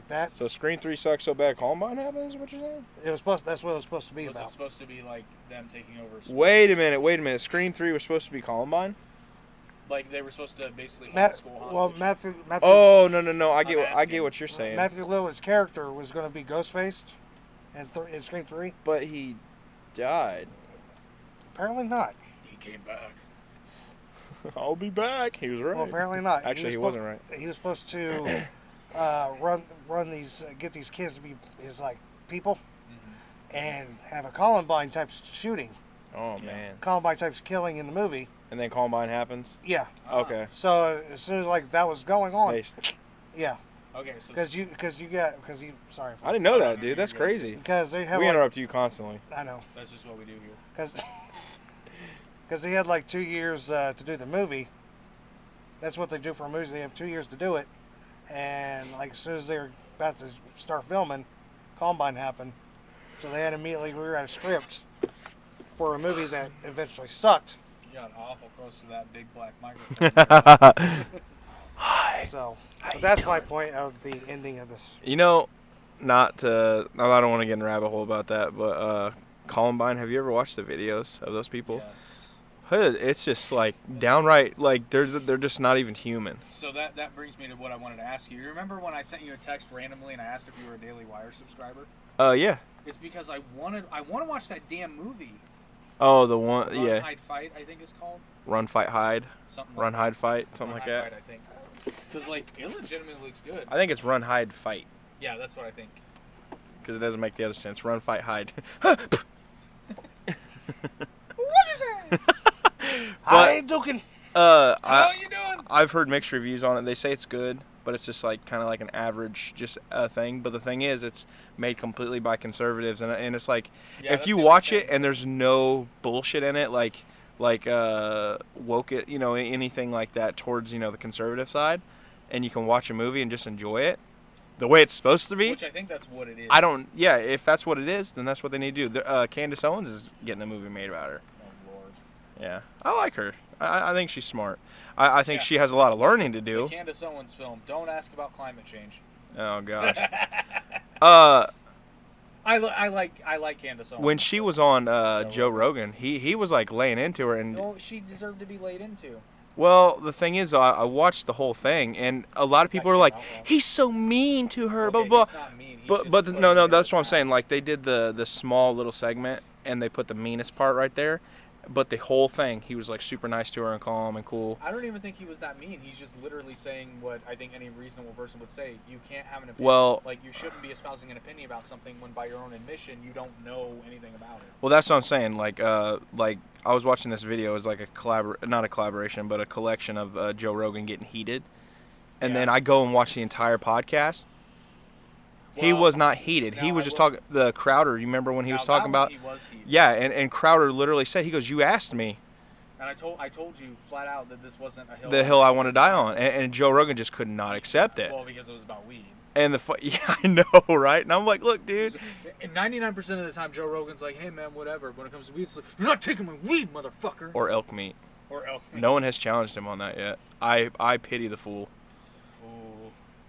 that. So Scream 3 sucks so bad, Columbine happens. Is what you're saying? It was supposed. That's what it was supposed to be Was about. it supposed to be like them taking over? Wait a minute. Scream 3 was supposed to be Columbine. Like they were supposed to basically hold Matt, the school hostage. well, Matthew. Oh no! I get asking. what you're saying. Matthew Lillard's character was going to be Ghostfaced in Scream 3. But he died. Apparently not. He came back. I'll be back. He was right. Well, apparently not. Actually, he wasn't right. He was supposed to run these, get these kids to be his like people, and have a Columbine type shooting, Oh man. Columbine type killing in the movie. And then Columbine happens. Yeah. Okay. So as soon as like that was going on, Based. yeah, Okay, so because you sorry, I didn't know that, dude. That's crazy. because they have We like, interrupt you constantly. I know that's just what we do here. because they had like 2 years to do the movie. That's what they do for movies. They have 2 years to do it, and like as soon as they were about to start filming, Columbine happened, so they had to immediately rewrite a script for a movie that eventually sucked. You got awful close to that big black microphone. So but that's my point of the ending of this. You know, I don't want to get in a rabbit hole about that, but Columbine, have you ever watched the videos of those people? Yes. It's just like downright, like they're just not even human. So that brings me to what I wanted to ask you. You remember when I sent you a text randomly and I asked if you were a Daily Wire subscriber? Yeah. It's because I want to watch that damn movie. Oh, the one, Run, yeah. Hide, Fight, I think it's called. Run, Fight, Hide. Something Run, like Hide, Fight. that. Something Run, like Hide, that. Fight, I think. Because like it legitimately looks good. I think it's Run, Hide, Fight. Yeah, that's what I think. Because it doesn't make the other sense. Run, Fight, Hide. What you say? Hi, Dukin. How you doing? I've heard mixed reviews on it. They say it's good, but it's just like kind of like an average thing. But the thing is, it's made completely by conservatives, and it's like Yeah, if that's you the watch only it and there's no bullshit in it, like like woke it, anything like that towards the conservative side, and you can watch a movie and just enjoy it the way it's supposed to be. Which I think that's what it is. Yeah, if that's what it is, then that's what they need to do. Candace Owens is getting a movie made about her. Oh Lord. Yeah, I like her. I think she's smart. I think she has a lot of learning to do. The Candace Owens film. Don't ask about climate change. Oh gosh. I like Candace Owens. When she was on Joe Rogan, he was like laying into her, and No, she deserved to be laid into. well, the thing is, I watched the whole thing, and a lot of people are like, he's so mean to her, Okay, blah blah. he's not mean. He's But just but putting no, her that's what I'm down. saying. Like they did the small little segment, and they put the meanest part right there. But the whole thing, he was like super nice to her and calm and cool. I don't even think he was that mean. He's just literally saying what I think any reasonable person would say. You can't have an opinion. Well- like you shouldn't be espousing an opinion about something when, by your own admission, you don't know anything about it. Well, that's what I'm saying. Like I was watching this video. It was like not a collaboration, but a collection of Joe Rogan getting heated. And Yeah. then I go and watch the entire podcast. He Well, was not heated. He now was I just will- talking. The Crowder, you remember when he was Now, that talking one about? he was heated. Yeah, and Crowder literally said, he goes, "You asked me And I told you flat out that this wasn't a hill. the hill I want to die on," and Joe Rogan just could not accept it. Well, because it was about weed. And yeah, I know, right? And I'm like, look, dude. And 99% of the time, Joe Rogan's like, "Hey man, whatever." When it comes to weed, it's like, "You're not taking my weed, motherfucker." Or elk meat. Or elk. No one has challenged him on that yet. I pity the fool.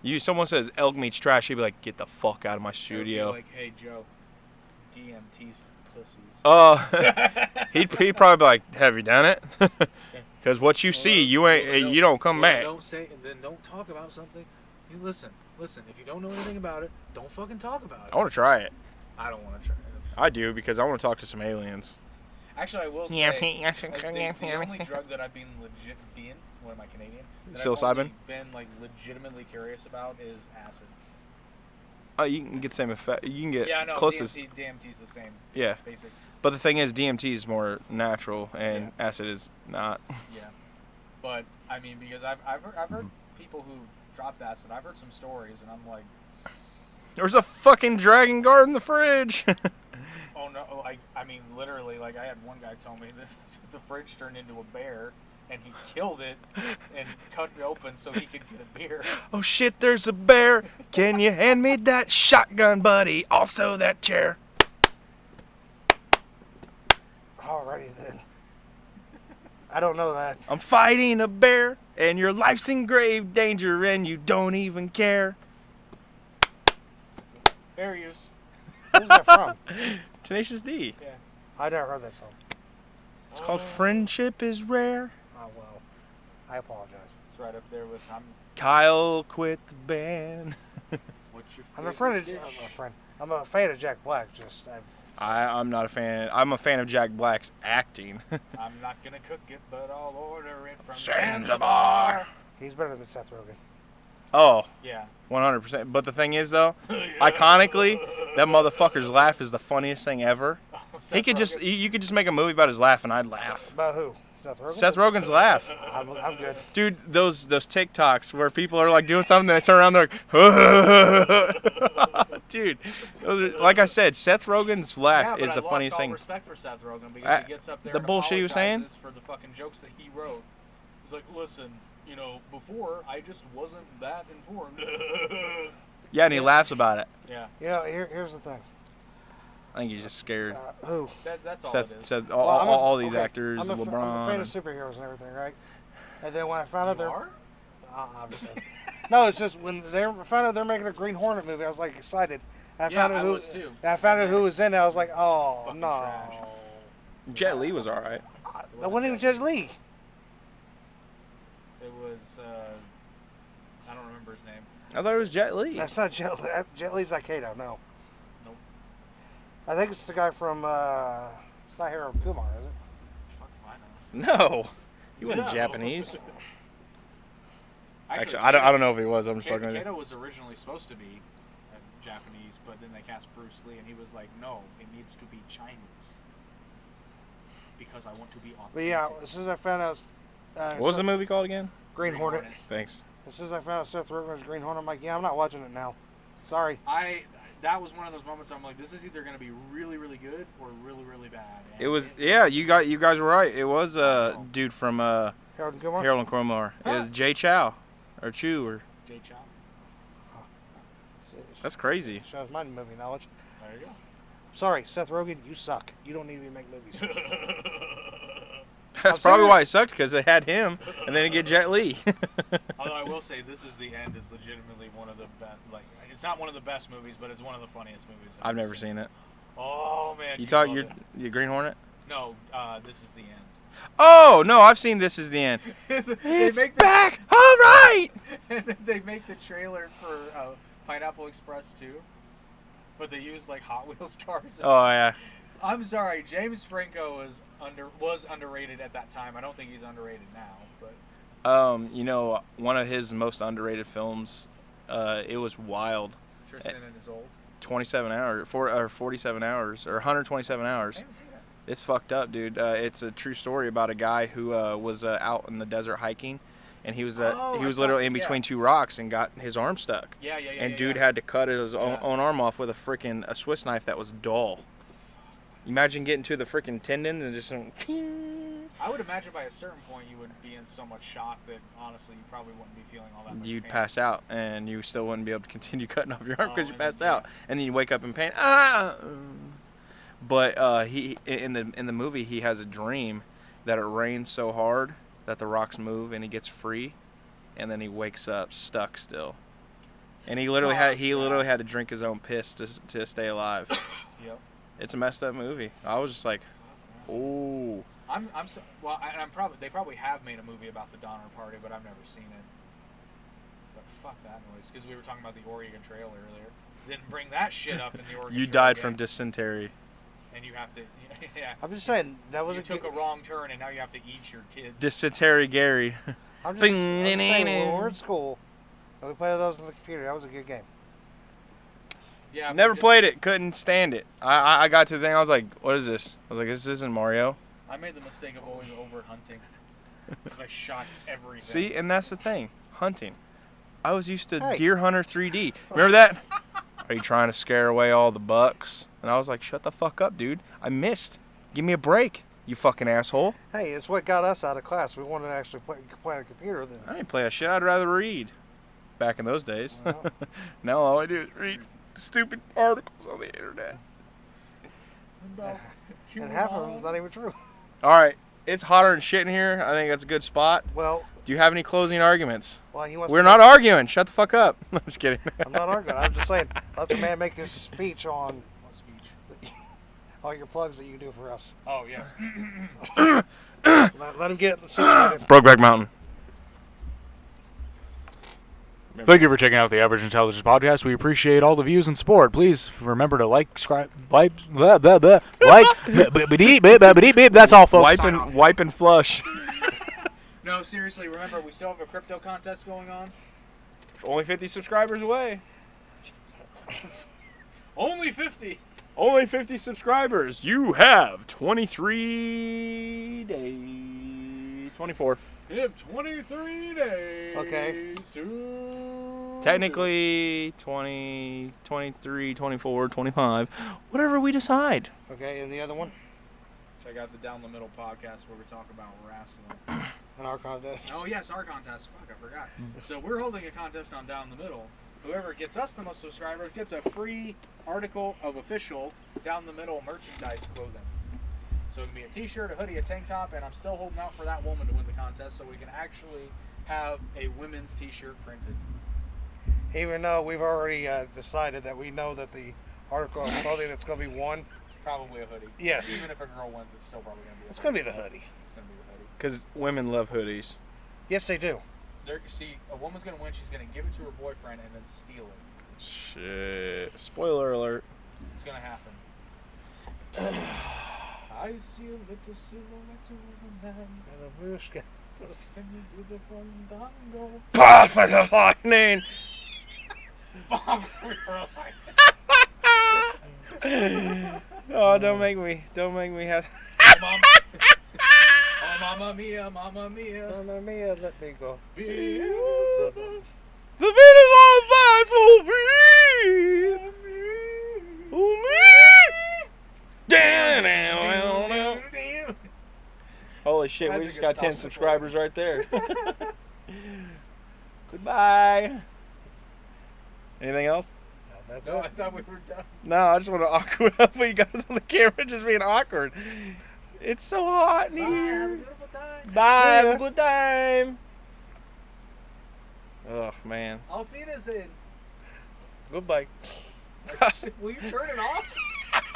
Ooh. Someone says elk meat's trash, he'd be like, get the fuck out of my They'd be studio. like, "Hey Joe, DMT's for pussies." He'd probably be like, have you done it? Because what you see, you don't come back. Don't say, and then don't talk about something. You listen. If you don't know anything about it, don't fucking talk about it. I want to try it. I don't want to try it. I do, because I want to talk to some aliens. Actually, I will say, the only drug that I've been what am I, Canadian? That I've Psilocybin? only been like legitimately curious about is acid. You can get the same effect. You can get Yeah, I know. close to. DMT's the same. Yeah. Basic. But the thing is, DMT is more natural, and acid is not. Yeah. But I mean, because I've heard people who dropped acid. I've heard some stories, and I'm like, There's a fucking dragon guard in the fridge. oh no! I mean, literally, like I had one guy tell me that the fridge turned into a bear, and he killed it and cut it open so he could get a beer. Oh shit, there's a bear. Can you hand me that shotgun, buddy? Also that chair. Alrighty then. I don't know that. I'm fighting a bear, and your life's in grave danger, and you don't even care. Fair use. Where's that from? Tenacious D. Yeah. I never heard that song. It's called Friendship is Rare. Oh well. I apologize. It's right up there with Kyle quit the band. what's your I'm a favorite friend. dish? I'm a fan of Jack Black. I'm not a fan. I'm a fan of Jack Black's acting. I'm not gonna cook it, but I'll order it from Zanzibar. He's better than Seth Rogen. Oh, Yeah. 100%. But the thing is, though, iconically, that motherfucker's laugh is the funniest thing ever. You could just make a movie about his laugh, and I'd laugh. About who? Seth Rogen. Seth Rogen's laugh. I'm good. Dude, those TikToks where people are like doing something, and they turn around, they're like, dude, those are, like I said, Seth Rogen's laugh is the funniest thing. I lost all respect for Seth Rogen because he gets up there the and bullshit he was saying? apologizes for the fucking jokes that he wrote. He's like, listen, before I just wasn't that informed. Yeah, and he laughs about it. Yeah. Here's the thing. I think he's just scared. Who? That's all Seth, it is. Seth, Well, all these okay, actors, I'm a fan LeBron. of superheroes and everything, right? And then when I found out You they're are? obviously. No, it's just when they found out they're making a Green Hornet movie, I was like excited. I found out was too. I found out who was in it. I was like, oh Fucking no. trash. Jet Li was alright. That wasn't even Jet Li. It was, I don't remember his name. I thought it was Jet Li. That's not Jet Li. Jet Li's like Kato. No. Nope. I think it's the guy from. It's not Harold Kumar, is it? Fuck if I know. No, he wasn't No. Japanese. Actually, I don't know if he was. I'm just fucking with you. Kato was originally supposed to be Japanese, but then they cast Bruce Lee, and he was like, no, it needs to be Chinese. Because I want to be authentic. But yeah, as soon as I found out. What was the movie called again? Green Thanks. As soon as I found out Seth Rogen was Green Hornet, I'm like, yeah, I'm not watching it now. Sorry. that was one of those moments I'm like, this is either going to be really, really good or really, really bad. And It was, yeah, you guys were right. It was a dude from Harold and Kumar? Harold and Kumar. It was Jay Chow, or Chu, or Jay Chow. that's crazy. Shows my movie knowledge. There you go. Sorry, Seth Rogen, you suck. You don't need to make movies. That's probably why it sucked, because they had him, and then they get Jet Li. Although I will say, This Is the End is legitimately one of the best. Like, it's not one of the best movies, but it's one of the funniest movies I've never seen it. Oh man! You talk love your Green Hornet? No, This Is the End. Oh no, I've seen This Is the End. It's back. All right. They make the trailer for Pineapple Express 2, but they use like Hot Wheels cars. Oh yeah. I'm sorry, James Franco was underrated at that time. I don't think he's underrated now, but You know, one of his most underrated films, it was Wild. Tristan and his old 27 hours, 47 hours, or 127 hours. I haven't seen that. It's fucked up, dude. It's a true story about a guy who was out in the desert hiking, and he was literally in between two rocks and got his arm stuck. Yeah. And dude had to cut his own arm off with a Swiss knife that was dull. Imagine getting to the freaking tendons and just. I would imagine by a certain point you would be in so much shock that honestly you probably wouldn't be feeling all that much You'd pain. pass out, and you still wouldn't be able to continue cutting off your arm because you passed yeah. out, and then you wake up in pain. Ah! But he in the movie he has a dream that it rains so hard that the rocks move and he gets free, and then he wakes up stuck still, and he literally had to drink his own piss to stay alive. Yep. It's a messed up movie. I was just like, oh. They probably have made a movie about the Donner Party, but I've never seen it. But fuck that noise, because we were talking about the Oregon Trail earlier. Didn't bring that shit up in the Oregon Trail. You died game. from dysentery. And you have to, yeah. I'm just saying that was you took a wrong turn, and now you have to eat your kids. Dysentery Gary. I'm just saying, when we're in school and we played those on the computer, that was a good game. Yeah. Never played it. Couldn't stand it. I got to the thing. I was like, what is this? I was like, this isn't Mario. I made the mistake of always over hunting because I shot everything. See, and that's the thing. Hunting. I was used to Hey. Deer Hunter 3D. Remember that? Are you trying to scare away all the bucks? And I was like, shut the fuck up, dude. I missed. Give me a break, you fucking asshole. Hey, it's what got us out of class. We wanted to actually play on the computer. I didn't play a shit. I'd rather read. Back in those days. Well. Now all I do is read stupid articles on the internet. And half of them's not even true. All right. It's hotter than shit in here. I think that's a good spot. Well, Do you have any closing arguments? well, he wants We're to not arguing. Shut the fuck up. I'm just kidding. I'm not arguing. I'm just saying, let the man make his speech on What speech? all your plugs that you do for us. Oh yes. Let him get situated. Brokeback Mountain. Thank you for checking out the Average Intelligence Podcast. We appreciate all the views and support. Please remember to subscribe, blah, blah, blah, that's all, folks. Wipe and flush. No, seriously. Remember, we still have a crypto contest going on. Only 50 subscribers away. Only 50. Only 50 subscribers. You have 23 days. 24. You have 23 days. Okay. To Technically 20, 23, 24, 25. Whatever we decide. Okay, and the other one? check out the Down the Middle podcast where we talk about wrestling. In our contest. Oh yes, our contest. Fuck, I forgot. So we're holding a contest on Down the Middle. Whoever gets us the most subscribers gets a free article of official Down the Middle merchandise clothing. So it can be a t-shirt, a hoodie, a tank top, and I'm still holding out for that woman to win the contest so we can actually have a women's t-shirt printed. Even though we've already decided that we know that the article of clothing that's going to be won. It's probably a hoodie. Yes. Even if a girl wins, it's still probably going to be a It's hoodie. going to be the hoodie. It's going to be the hoodie. Because women love hoodies. Yes, they do. See, a woman's going to win, she's going to give it to her boyfriend and then steal it. Shit. Spoiler alert. It's going to happen. I see a little silhouette of a man. And a blue sky. Can you do the fandango? Path of the lightning. Bob, we were like, Oh, don't make me have. oh, mamma mia, mamma mia. Mamma mia, let me go. Beelzebub. The beautiful life will be. shit, That's we a just good got 10 stop subscribers right there. Goodbye. Anything else? That's No, it. I thought we were done. No, I just want to awkward up you guys on the camera just being awkward. It's so hot in Bye. Have a here. beautiful time. Bye. See Have ya. a good time. Oh, man. Auf Wiedersehen. Goodbye. Will you turn it off?